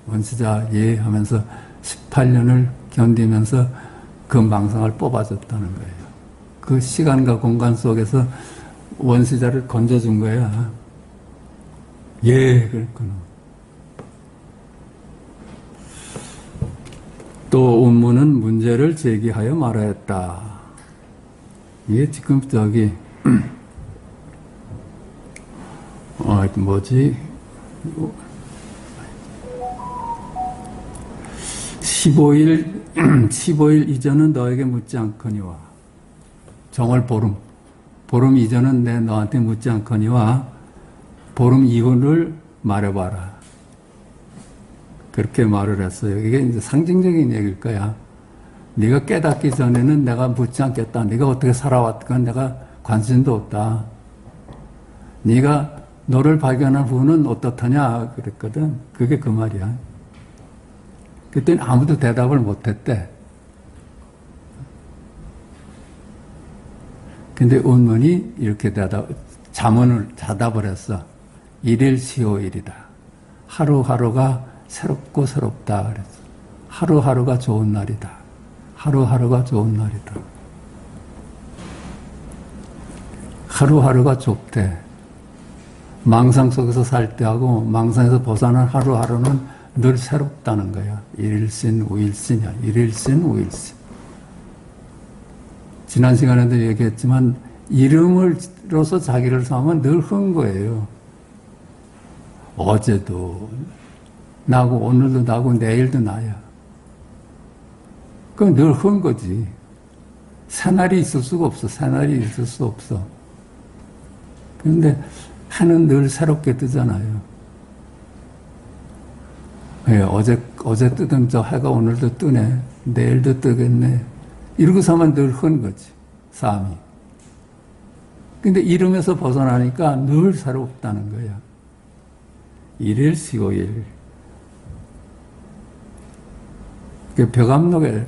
원시자, 하면서 18년을 견디면서 그 망상을 뽑아줬다는 거예요. 그 시간과 공간 속에서 원시자를 건져준 거야. 그랬구나. 또 운문은 문제를 제기하여 말하였다. 이게 지금 저기 15일 이전은 너에게 묻지 않거니와 정월 보름 이전은 내 너한테 묻지 않거니와 보름 이후를 말해봐라. 그렇게 말을 했어요. 이게 이제 상징적인 얘기일 거야. 네가 깨닫기 전에는 내가 묻지 않겠다. 네가 어떻게 살아왔건 내가 관심도 없다. 네가 너를 발견한 후는 어떻더냐 그랬거든. 그게 그 말이야. 그때는 아무도 대답을 못했대. 근데 운문이 이렇게 자답을 했어. 일일시오일이다. 하루하루가 새롭고 새롭다 그랬어. 하루하루가 좋은 날이다. 하루하루가 좋은 날이다. 하루하루가 좁대. 망상 속에서 살 때하고 망상에서 벗어난 하루하루는 늘 새롭다는 거야. 일일신, 우일신이야. 일일신, 우일신. 지난 시간에도 얘기했지만 이름으로서 자기를 삼으면 늘 흔 거예요. 어제도 나고 오늘도 나고 내일도 나야. 그건 늘 흔 거지. 새날이 있을 수가 없어. 새날이 있을 수 없어. 그런데 해는 늘 새롭게 뜨잖아요. 어제 뜨던 저 해가 오늘도 뜨네. 내일도 뜨겠네. 이러고서만 늘 흔 거지. 삶이. 근데 이름에서 벗어나니까 늘 새롭다는 거야. 일일 쉬고 일. 벼감록에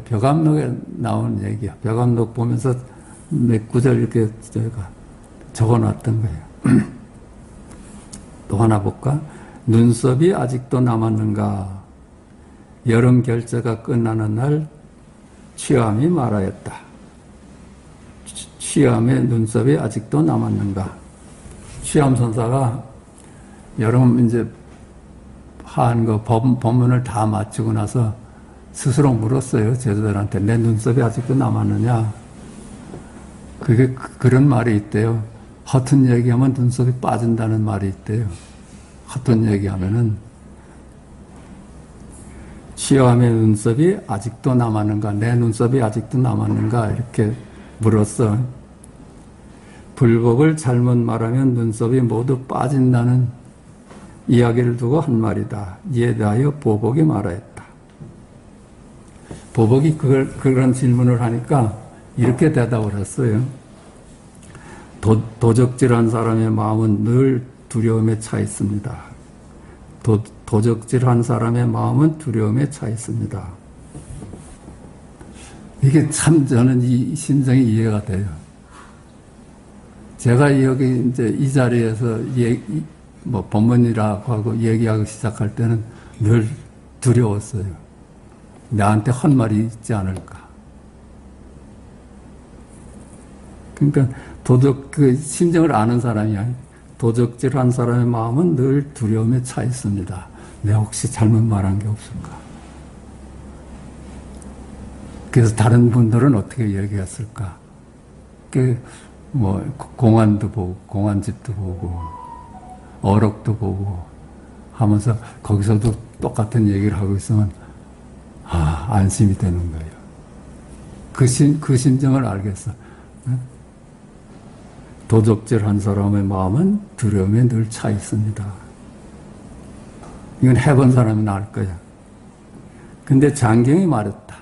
나온 얘기야. 벼감록 보면서 몇 구절 이렇게 제가 적어놨던 거예요. 또 하나 볼까? 눈썹이 아직도 남았는가? 여름 결제가 끝나는 날 취함이 말하였다. 취함의 눈썹이 아직도 남았는가? 취함 선사가 여름 이제 한 거 법문을 다 마치고 나서 스스로 물었어요. 제자들한테 내 눈썹이 아직도 남았느냐? 그게 그런 말이 있대요. 허튼 얘기하면 눈썹이 빠진다는 말이 있대요. 허튼 얘기하면은 취함의 눈썹이 아직도 남았는가? 내 눈썹이 아직도 남았는가? 이렇게 물었어. 불법을 잘못 말하면 눈썹이 모두 빠진다는 이야기를 두고 한 말이다. 이에 대하여 보복이 말하였다. 보복이 그런 질문을 하니까 이렇게 대답을 했어요. 도적질한 사람의 마음은 늘 두려움에 차 있습니다. 도적질한 사람의 마음은 두려움에 차 있습니다. 이게 참 저는 이 심정이 이해가 돼요. 제가 여기 이제 이 자리에서 법문이라고 하고 얘기하기 시작할 때는 늘 두려웠어요. 나한테 헛말이 있지 않을까. 그러니까 그 심정을 아는 사람이야. 도적질한 사람의 마음은 늘 두려움에 차 있습니다. 내가 혹시 잘못 말한 게 없을까? 그래서 다른 분들은 어떻게 얘기했을까? 공안도 보고, 공안집도 보고, 어록도 보고 하면서 거기서도 똑같은 얘기를 하고 있으면, 안심이 되는 거예요. 그 심정을 알겠어. 도적질한 사람의 마음은 두려움에 늘 차 있습니다. 이건 해본 사람은 알 거야. 근데 장경이 말했다.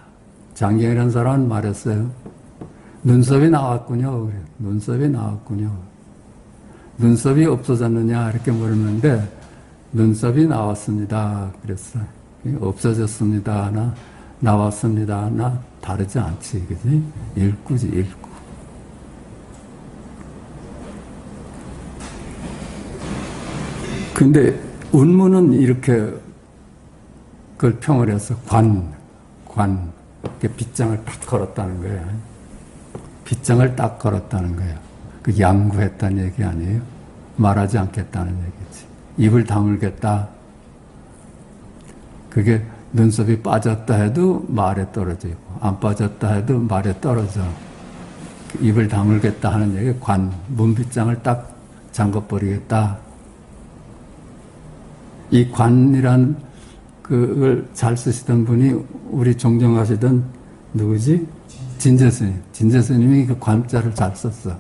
장경이라는 사람은 말했어요. 눈썹이 나왔군요. 그래. 눈썹이 나왔군요. 눈썹이 없어졌느냐 이렇게 물었는데 눈썹이 나왔습니다. 그랬어. 없어졌습니다. 나 나왔습니다. 나 다르지 않지. 그지? 일구지 일구. 근데 운문은 이렇게 그걸 평을 해서 이렇게 빗장을 딱 걸었다는 거예요. 빗장을 딱 걸었다는 거예요. 그 양구했다는 얘기 아니에요? 말하지 않겠다는 얘기지. 입을 다물겠다. 그게 눈썹이 빠졌다 해도 말에 떨어지고 안 빠졌다 해도 말에 떨어져. 입을 다물겠다 하는 얘기 문빗장을 딱 잠궈버리겠다. 이 관이란 그걸 잘 쓰시던 분이 우리 종정하시던 누구지? 진재스님. 진재스님이 그 관자를 잘 썼어.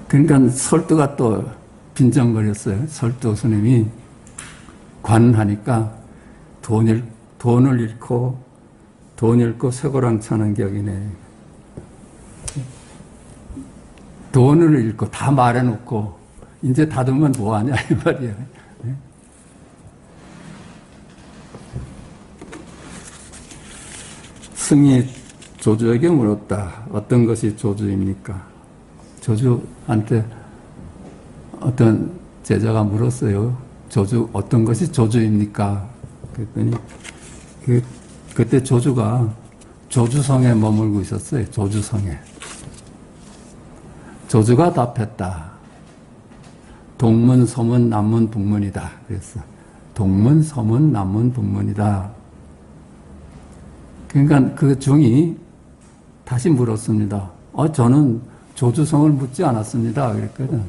그러니까 설두가 또 빈정거렸어요. 설두 스님이 관하니까 돈을 잃고 쇠고랑 차는 격이네. 돈을 잃고 다 말해놓고 이제 다듬으면 뭐하냐 이 말이야. 승이 조주에게 물었다. 어떤 것이 조주입니까? 조주한테 어떤 제자가 물었어요. 어떤 것이 조주입니까? 그랬더니 그때 조주가 조주성에 머물고 있었어요. 조주성에. 조주가 답했다. 동문, 서문, 남문, 북문이다. 그랬어. 동문, 서문, 남문, 북문이다. 그러니까 그 중이 다시 물었습니다. 저는 조주성을 묻지 않았습니다. 그랬거든.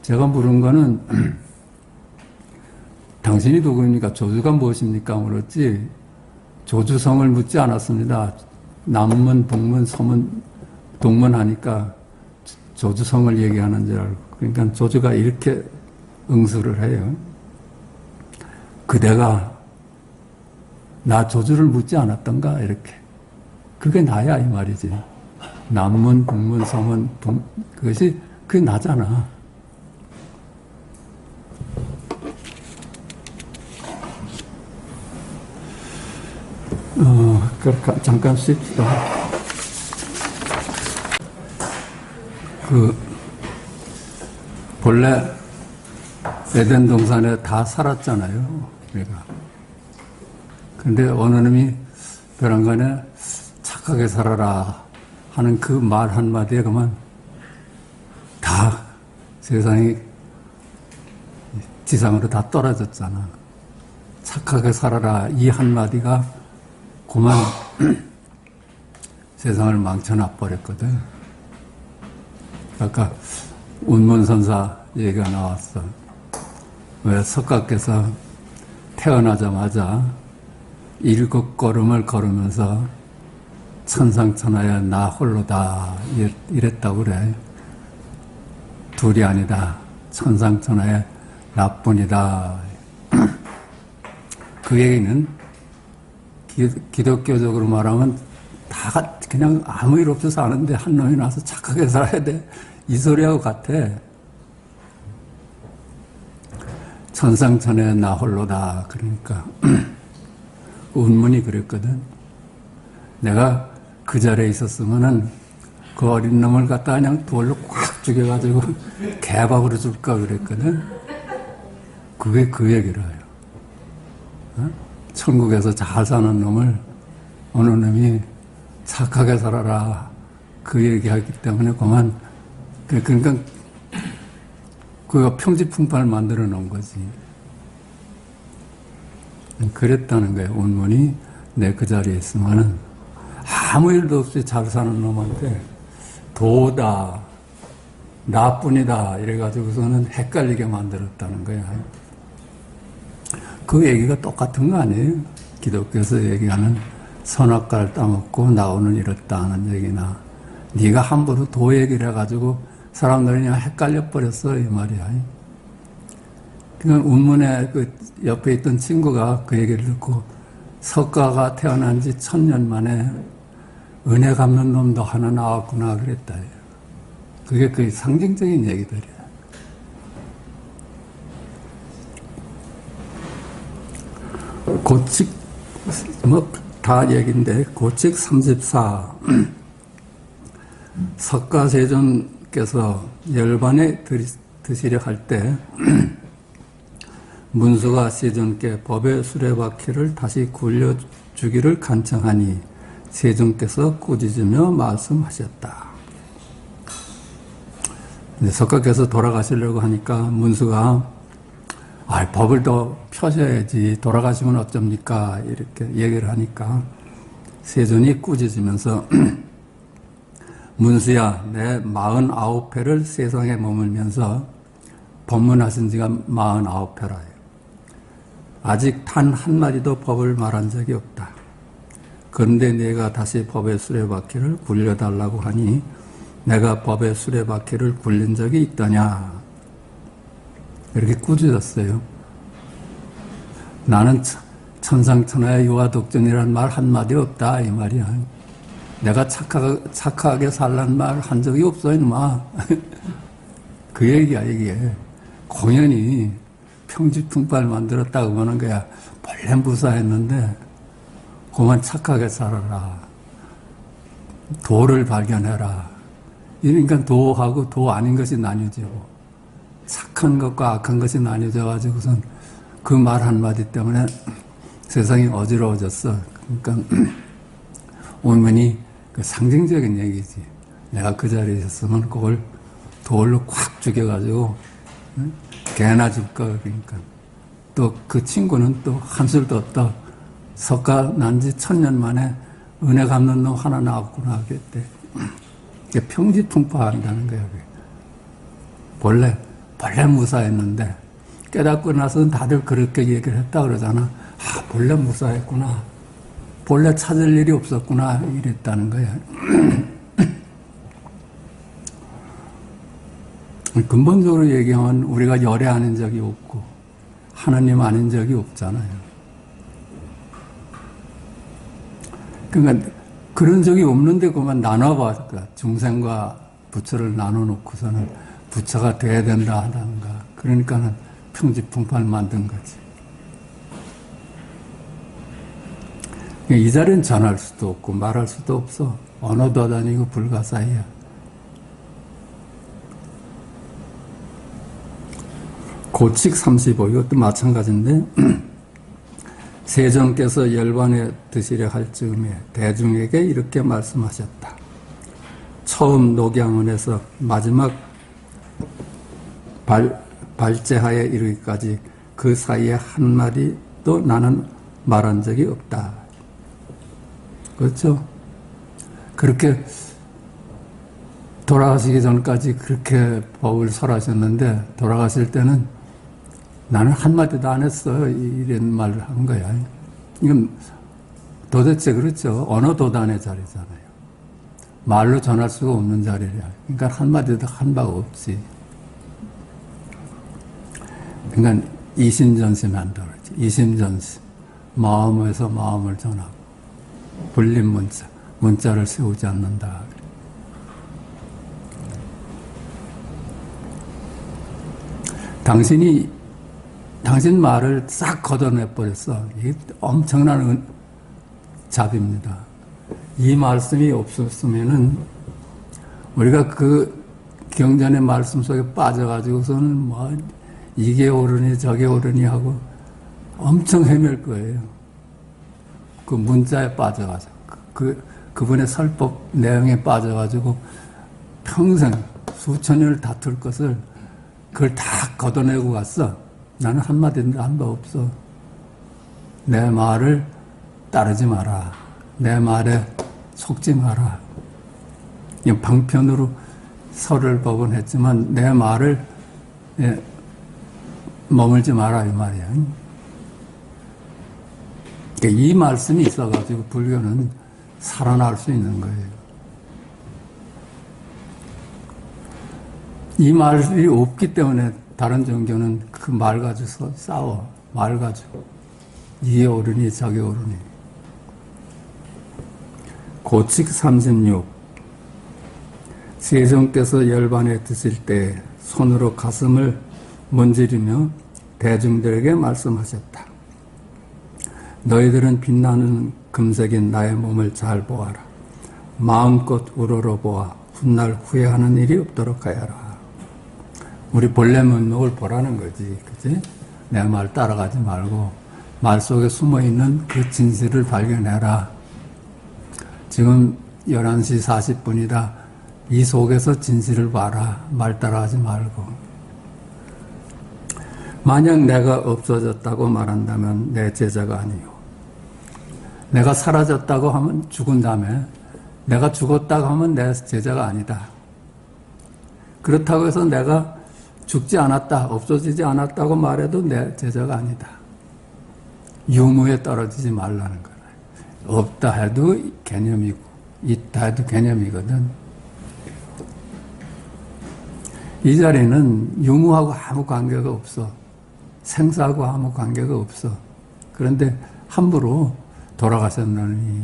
제가 물은 거는 당신이 누구입니까? 조주가 무엇입니까? 물었지. 조주성을 묻지 않았습니다. 남문, 북문, 서문, 동문 하니까 조주성을 얘기하는 줄 알고. 그러니까 조주가 이렇게 응수를 해요. 그대가 나 조주를 묻지 않았던가? 이렇게. 그게 나야 이 말이지. 남문, 북문, 서문, 그게 나잖아. 잠깐 쉽시다. 본래 에덴 동산에 다 살았잖아요, 우리가. 근데 어느 놈이 벼랑간에 착하게 살아라 하는 그 말 한마디에 그만 다 세상이 지상으로 다 떨어졌잖아. 착하게 살아라 이 한마디가 그만 세상을 망쳐놔버렸거든. 아까 운문선사 얘기가 나왔어. 왜 석가께서 태어나자마자 7걸음을 걸으면서 천상천하에 나 홀로다 이랬다고 그래. 둘이 아니다. 천상천하에 나뿐이다. 그 얘기는 기독교적으로 말하면 다 그냥 아무 일 없이 사는데 한 놈이 나서 착하게 살아야 돼. 이 소리하고 같아. 천상천하에 나 홀로다. 그러니까 운문이 그랬거든. 내가 그 자리에 있었으면은 그 어린 놈을 갖다 그냥 돌로 꽉 죽여가지고 개밥으로 줄까 그랬거든. 그게 그 얘기를 해요. 어? 천국에서 잘 사는 놈을 어느 놈이 착하게 살아라 그 얘기하기 때문에 그만 그러니까 그가 평지풍파를 만들어 놓은 거지. 그랬다는 거예요. 운문이 내 그 자리에 있으면은 아무 일도 없이 잘 사는 놈한테 도다 나뿐이다 이래가지고서는 헷갈리게 만들었다는 거야. 그 얘기가 똑같은 거 아니에요? 기독교에서 얘기하는 선악과를 따먹고 나오는 이렇다 하는 얘기나 네가 함부로 도 얘기를 해가지고 사람들이 그냥 헷갈려 버렸어 이 말이야. 그러니까 운문에 그 옆에 있던 친구가 그 얘기를 듣고 석가가 태어난 지 1000년 만에 은혜 갚는 놈도 하나 나왔구나 그랬다. 그게 그 상징적인 얘기들이야. 고칙 뭐 다 얘기인데 고칙 34 석가세존께서 열반에 드시려 할 때 문수가 세존께 법의 수레바퀴를 다시 굴려주기를 간청하니 세존께서 꾸짖으며 말씀하셨다. 석가께서 돌아가시려고 하니까 문수가 법을 더 펴셔야지 돌아가시면 어쩝니까 이렇게 얘기를 하니까 세존이 꾸짖으면서 문수야 내 49회를 세상에 머물면서 법문하신 지가 49회라. 아직 단 한마디도 법을 말한 적이 없다. 그런데 내가 다시 법의 수레바퀴를 굴려달라고 하니 내가 법의 수레바퀴를 굴린 적이 있더냐. 이렇게 꾸짖었어요. 나는 천상천하의 유아독존이라는 말 한마디 없다 이 말이야. 내가 착하게 살란 말 한 적이 없어 이놈아. 그 얘기야 이게. 공연히 평지풍파를 만들었다고 하는 거야. 본래 무사했는데 그만 착하게 살아라. 도를 발견해라. 그러니까 도하고 도 아닌 것이 나뉘어지고 착한 것과 악한 것이 나뉘어져 가지고선 그 말 한마디 때문에 세상이 어지러워졌어. 그러니까 운문이 그 상징적인 얘기지. 내가 그 자리에 있었으면 그걸 돌로 콱 죽여가지고 개나 줄까 그러니까. 또 그 친구는 또 한술 더 떠. 석가 난 지 1000년 만에 은혜 갚는 놈 하나 나왔구나 그랬대. 이게 평지풍파한다는 거야. 본래 무사했는데 깨닫고 나서는 다들 그렇게 얘기를 했다 그러잖아. 본래 무사했구나. 본래 찾을 일이 없었구나 이랬다는 거야. 근본적으로 얘기하면 우리가 열애 아닌 적이 없고 하나님 아닌 적이 없잖아요. 그러니까 그런 적이 없는데 그만 나눠봐. 중생과 부처를 나눠놓고서는 부처가 돼야 된다 하던가. 그러니까는 평지풍파를 만든 거지. 이 자리는 전할 수도 없고 말할 수도 없어. 언어도 다니고 불가사의야. 고칙 35, 이것도 마찬가지인데 세종께서 열반에 드시려 할 즈음에 대중에게 이렇게 말씀하셨다. 처음 녹양원에서 마지막 발제하에 이르기까지 그 사이에 한마디도 나는 말한 적이 없다. 그렇죠? 그렇게 돌아가시기 전까지 그렇게 법을 설하셨는데 돌아가실 때는 나는 한마디도 안 했어. 이런 말을 한 거야. 이건 도대체 그렇죠. 언어도단의 자리잖아요. 말로 전할 수가 없는 자리야. 그러니까 한마디도 한 바가 없지. 그러니까 이심전심한다 그러지. 이심전심. 마음에서 마음을 전하고 불린 문자. 문자를 세우지 않는다. 당신 말을 싹 걷어내버렸어. 이게 엄청난 잡입니다. 이 말씀이 없었으면은 우리가 그 경전의 말씀 속에 빠져가지고서는 뭐 이게 옳으니 저게 옳으니 하고 엄청 헤맬 거예요. 그 문자에 빠져가지고 그분의 설법 내용에 빠져가지고 평생 수천 년을 다툴 것을 그걸 다 걷어내고 갔어. 나는 한마디도 한 바 없어. 내 말을 따르지 마라. 내 말에 속지 마라. 방편으로 설을 법원했지만 내 말을 머물지 마라 이 말이야. 그러니까 이 말씀이 있어가지고 불교는 살아날 수 있는 거예요. 이 말이 없기 때문에 다른 종교는 그 말 가지고 싸워. 말 가지고. 이게 옳으니 저게 옳으니. 고칙 36. 세종께서 열반에 드실 때 손으로 가슴을 문지르며 대중들에게 말씀하셨다. 너희들은 빛나는 금색인 나의 몸을 잘 보아라. 마음껏 우러러보아 훗날 후회하는 일이 없도록 하여라. 우리 본래 면목을 보라는 거지, 그치? 내 말 따라가지 말고 말 속에 숨어있는 그 진실을 발견해라. 지금 11시 40분이다. 이 속에서 진실을 봐라. 말 따라하지 말고. 만약 내가 없어졌다고 말한다면 내 제자가 아니요. 내가 사라졌다고 하면 죽은 다음에 내가 죽었다고 하면 내 제자가 아니다. 그렇다고 해서 내가 죽지 않았다, 없어지지 않았다고 말해도 내 제자가 아니다. 유무에 떨어지지 말라는 거라. 없다 해도 개념이고 있다 해도 개념이거든. 이 자리는 유무하고 아무 관계가 없어. 생사하고 아무 관계가 없어. 그런데 함부로 돌아가셨느니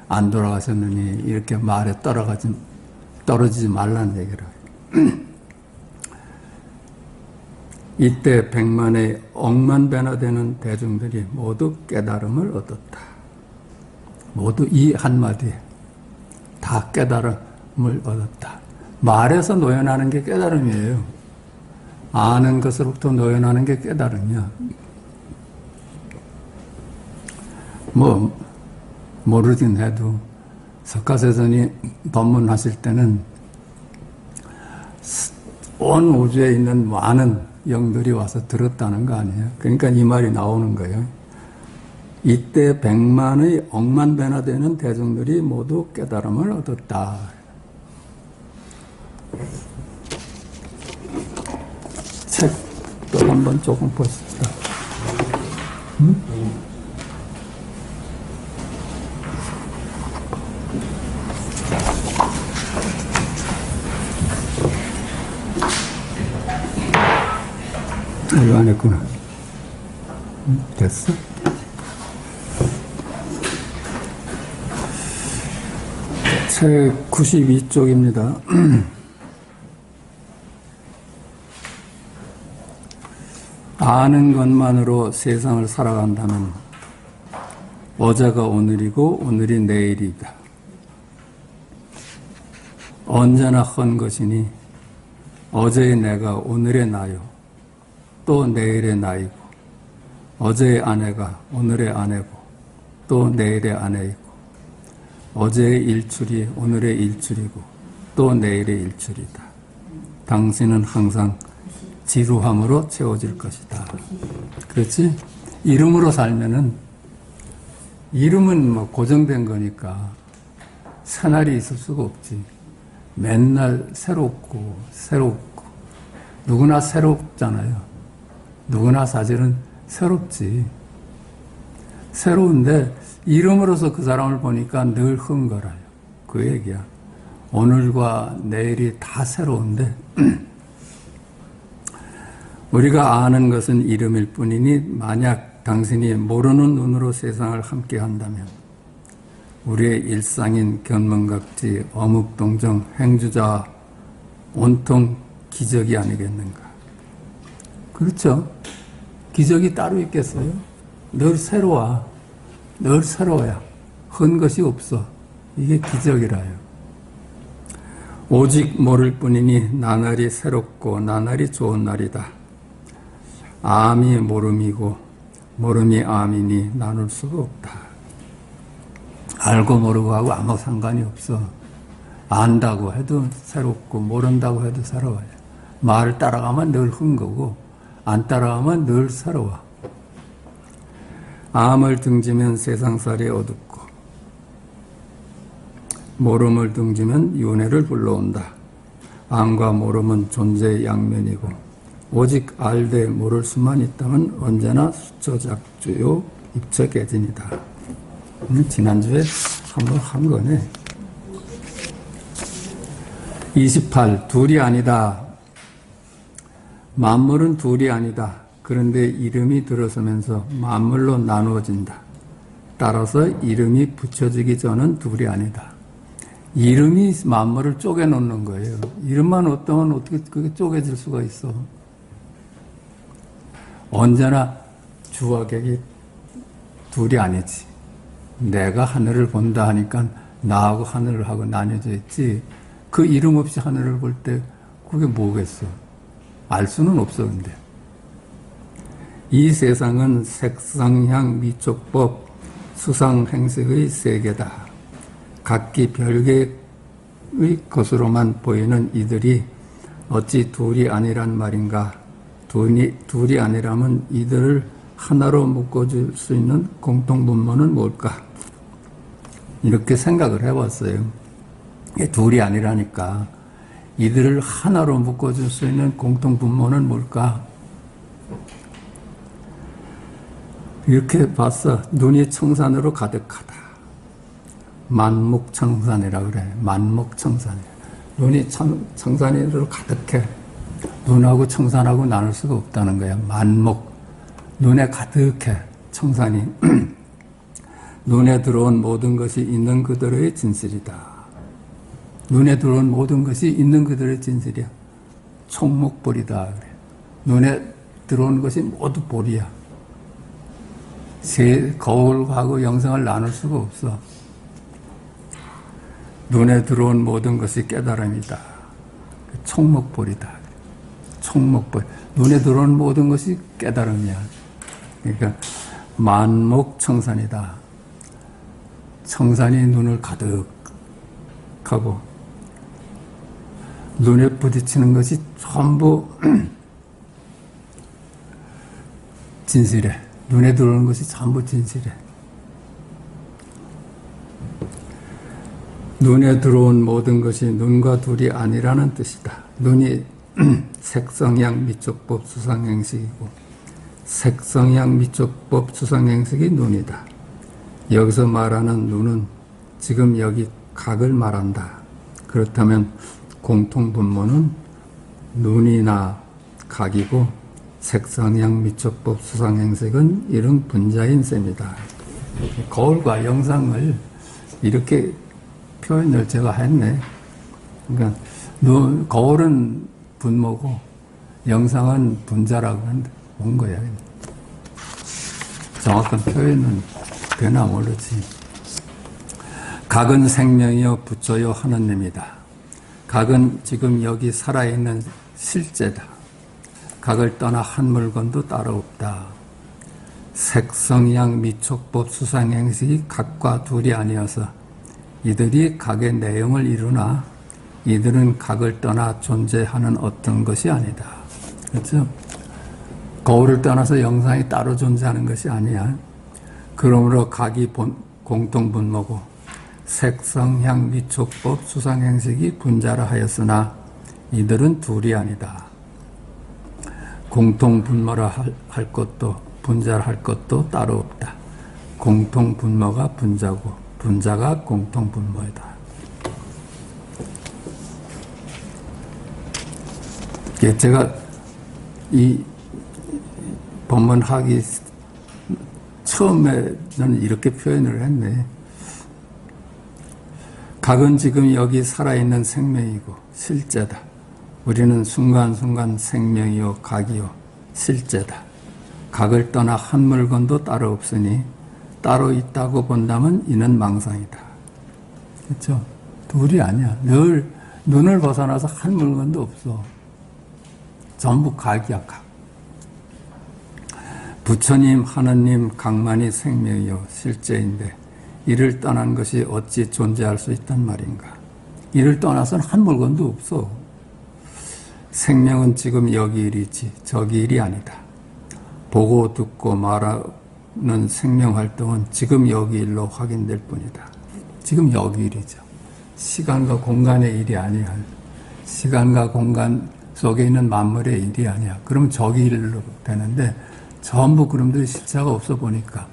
안 돌아가셨느니 이렇게 말에 떨어지지 말라는 얘기라. 이때 백만의 억만 배나 되는 대중들이 모두 깨달음을 얻었다. 모두 이 한마디에 다 깨달음을 얻었다. 말에서 노연하는 게 깨달음이에요. 아는 것으로부터 노연하는 게 깨달음이야. 뭐 모르긴 해도 석가세존이 법문하실 때는 온 우주에 있는 많은 영들이 와서 들었다는 거 아니에요. 그러니까 이 말이 나오는 거예요. 이때 백만의 억만 배나 되는 대중들이 모두 깨달음을 얻었다. 책 또 한번 조금 보십시다. 이거 안 했구나. 됐어? 책 92쪽입니다. 아는 것만으로 세상을 살아간다면 어제가 오늘이고 오늘이 내일이다. 언제나 헌 것이니 어제의 내가 오늘의 나요. 또 내일의 나이고 어제의 아내가 오늘의 아내고 또 내일의 아내이고 어제의 일출이 오늘의 일출이고 또 내일의 일출이다. 당신은 항상 지루함으로 채워질 것이다. 그렇지? 이름으로 살면은 이름은 뭐 고정된 거니까 새날이 있을 수가 없지. 맨날 새롭고 새롭고 누구나 새롭잖아요. 누구나 사실은 새롭지. 새로운데 이름으로서 그 사람을 보니까 늘 흥거라요. 그 얘기야. 오늘과 내일이 다 새로운데 우리가 아는 것은 이름일 뿐이니 만약 당신이 모르는 눈으로 세상을 함께 한다면 우리의 일상인 견문각지, 어묵동정, 행주자 온통 기적이 아니겠는가. 그렇죠. 기적이 따로 있겠어요? 늘 새로워. 늘 새로워야. 헌 것이 없어. 이게 기적이라요. 오직 모를 뿐이니 나날이 새롭고 나날이 좋은 날이다. 암이 모름이고 모름이 암이니 나눌 수가 없다. 알고 모르고 하고 아무 상관이 없어. 안다고 해도 새롭고 모른다고 해도 새로워요. 말을 따라가면 늘 흥거고 안 따라가면 늘 새로워. 암을 등지면 세상살이 어둡고 모름을 등지면 윤회를 불러온다. 암과 모름은 존재의 양면이고 오직 알되 모를 수만 있다면 언제나 수처작주요 입처개진이다. 지난주에 한번 한 거네. 28. 둘이 아니다. 만물은 둘이 아니다. 그런데 이름이 들어서면서 만물로 나누어진다. 따라서 이름이 붙여지기 전은 둘이 아니다. 이름이 만물을 쪼개놓는 거예요. 이름만 없다면 어떻게 그게 쪼개질 수가 있어. 언제나 주와 객이 둘이 아니지. 내가 하늘을 본다 하니까 나하고 하늘을 하고 나뉘어져 있지. 그 이름 없이 하늘을 볼 때 그게 뭐겠어. 알 수는 없어. 근데 이 세상은 색상향 미촉법 수상행색의 세계다. 각기 별개의 것으로만 보이는 이들이 어찌 둘이 아니란 말인가. 둘이 아니라면 이들을 하나로 묶어줄 수 있는 공통분모는 뭘까? 이렇게 생각을 해봤어요. 둘이 아니라니까 이들을 하나로 묶어줄 수 있는 공통분모는 뭘까? 이렇게 봤어. 눈이 청산으로 가득하다. 만목청산이라 그래. 만목청산이야. 눈이 청산으로 가득해. 눈하고 청산하고 나눌 수가 없다는 거야. 만목. 눈에 가득해. 청산이. 눈에 들어온 모든 것이 있는 그대로의 진실이다. 눈에 들어온 모든 것이 있는 그대로의 진실이야. 총목볼이다. 그래. 눈에 들어온 것이 모두 볼이야. 거울하고 영성을 나눌 수가 없어. 눈에 들어온 모든 것이 깨달음이다. 총목볼이다. 총목볼. 눈에 들어온 모든 것이 깨달음이야. 그러니까 만목청산이다. 청산이 눈을 가득하고 눈에 부딪히는 것이 전부 진실해. 눈에 들어오는 것이 전부 진실해. 눈에 들어온 모든 것이 눈과 둘이 아니라는 뜻이다. 눈이 색성향 미촉법 수상행식이고 색성향 미촉법 수상행식이 눈이다. 여기서 말하는 눈은 지금 여기 각을 말한다. 그렇다면 공통분모는 눈이나 각이고 색성향 미촉법 수상행식은 이런 분자인 셈이다. 거울과 영상을 이렇게 표현을 제가 했네. 그러니까 거울은 분모고 영상은 분자라고 하는데 온 거야. 정확한 표현은 되나 모르지. 각은 생명이요 부처요 하느님이다. 각은 지금 여기 살아있는 실제다. 각을 떠나 한 물건도 따로 없다. 색성양 미촉법 수상행식이 각과 둘이 아니어서 이들이 각의 내용을 이루나 이들은 각을 떠나 존재하는 어떤 것이 아니다. 그렇죠? 거울을 떠나서 영상이 따로 존재하는 것이 아니야. 그러므로 각이 공통분모고 색성향 미촉법 수상행식이 분자라 하였으나 이들은 둘이 아니다. 공통분모라 할 것도 분자를 할 것도 따로 없다. 공통분모가 분자고 분자가 공통분모이다. 제가 이 법문 하기 처음에는 이렇게 표현을 했네. 각은 지금 여기 살아있는 생명이고 실제다. 우리는 순간순간 생명이요 각이요 실제다. 각을 떠나 한 물건도 따로 없으니 따로 있다고 본다면 이는 망상이다. 그렇죠? 둘이 아니야. 늘 눈을 벗어나서 한 물건도 없어. 전부 각이야, 각. 부처님, 하느님, 각만이 생명이요 실제인데 이를 떠난 것이 어찌 존재할 수 있단 말인가. 이를 떠나서는 한 물건도 없어. 생명은 지금 여기 일이지 저기 일이 아니다. 보고 듣고 말하는 생명활동은 지금 여기 일로 확인될 뿐이다. 지금 여기 일이죠. 시간과 공간의 일이 아니야. 시간과 공간 속에 있는 만물의 일이 아니야. 그러면 저기 일로 되는데 전부 그놈들이 실체가 없어 보니까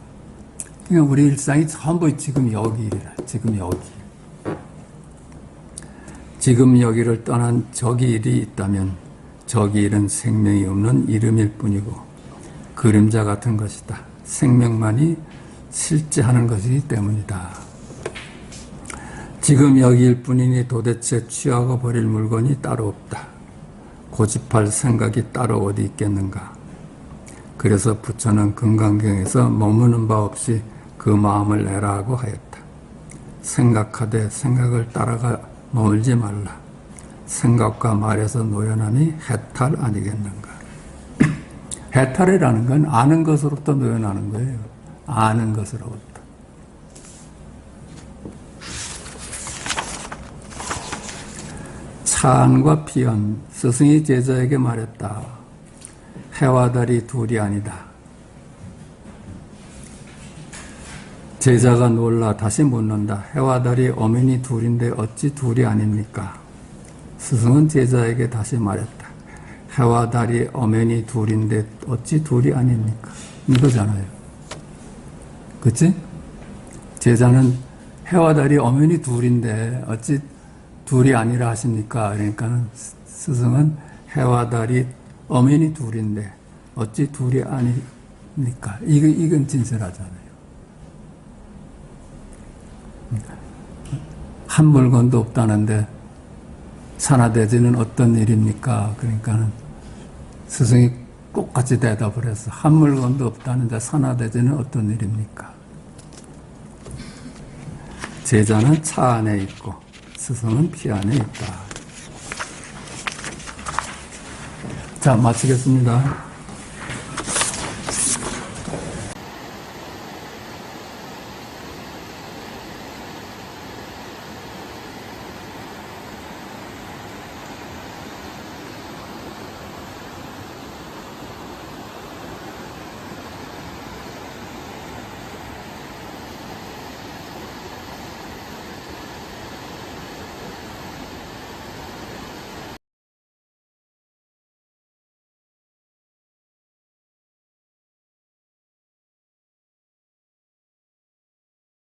그러니까 우리 일상이 전부 지금 여기 일이라. 지금 여기. 지금 여기를 떠난 저기 일이 있다면 저기 일은 생명이 없는 이름일 뿐이고 그림자 같은 것이다. 생명만이 실제하는 것이기 때문이다. 지금 여기일 뿐이니 도대체 취하고 버릴 물건이 따로 없다. 고집할 생각이 따로 어디 있겠는가. 그래서 부처는 금강경에서 머무는 바 없이 그 마음을 내라고 하였다. 생각하되 생각을 따라가 머물지 말라. 생각과 말에서 노연함이 해탈 아니겠는가. 해탈이라는 건 아는 것으로부터 노연하는 거예요. 아는 것으로부터. 차안과 피언, 스승이 제자에게 말했다. 해와 달이 둘이 아니다. 제자가 놀라 다시 묻는다. 해와 달이 엄연히 둘인데 어찌 둘이 아닙니까? 스승은 제자에게 다시 말했다. 해와 달이 엄연히 둘인데 어찌 둘이 아닙니까? 이거잖아요. 그치? 제자는 해와 달이 엄연히 둘인데 어찌 둘이 아니라 하십니까? 그러니까 스승은 해와 달이 엄연히 둘인데 어찌 둘이 아닙니까? 이건 진실하잖아요. 한 물건도 없다는데 산화대지는 어떤 일입니까? 그러니까는 스승이 똑같이 대답을 해서 한 물건도 없다는데 산화대지는 어떤 일입니까? 제자는 차 안에 있고 스승은 피 안에 있다. 자, 마치겠습니다.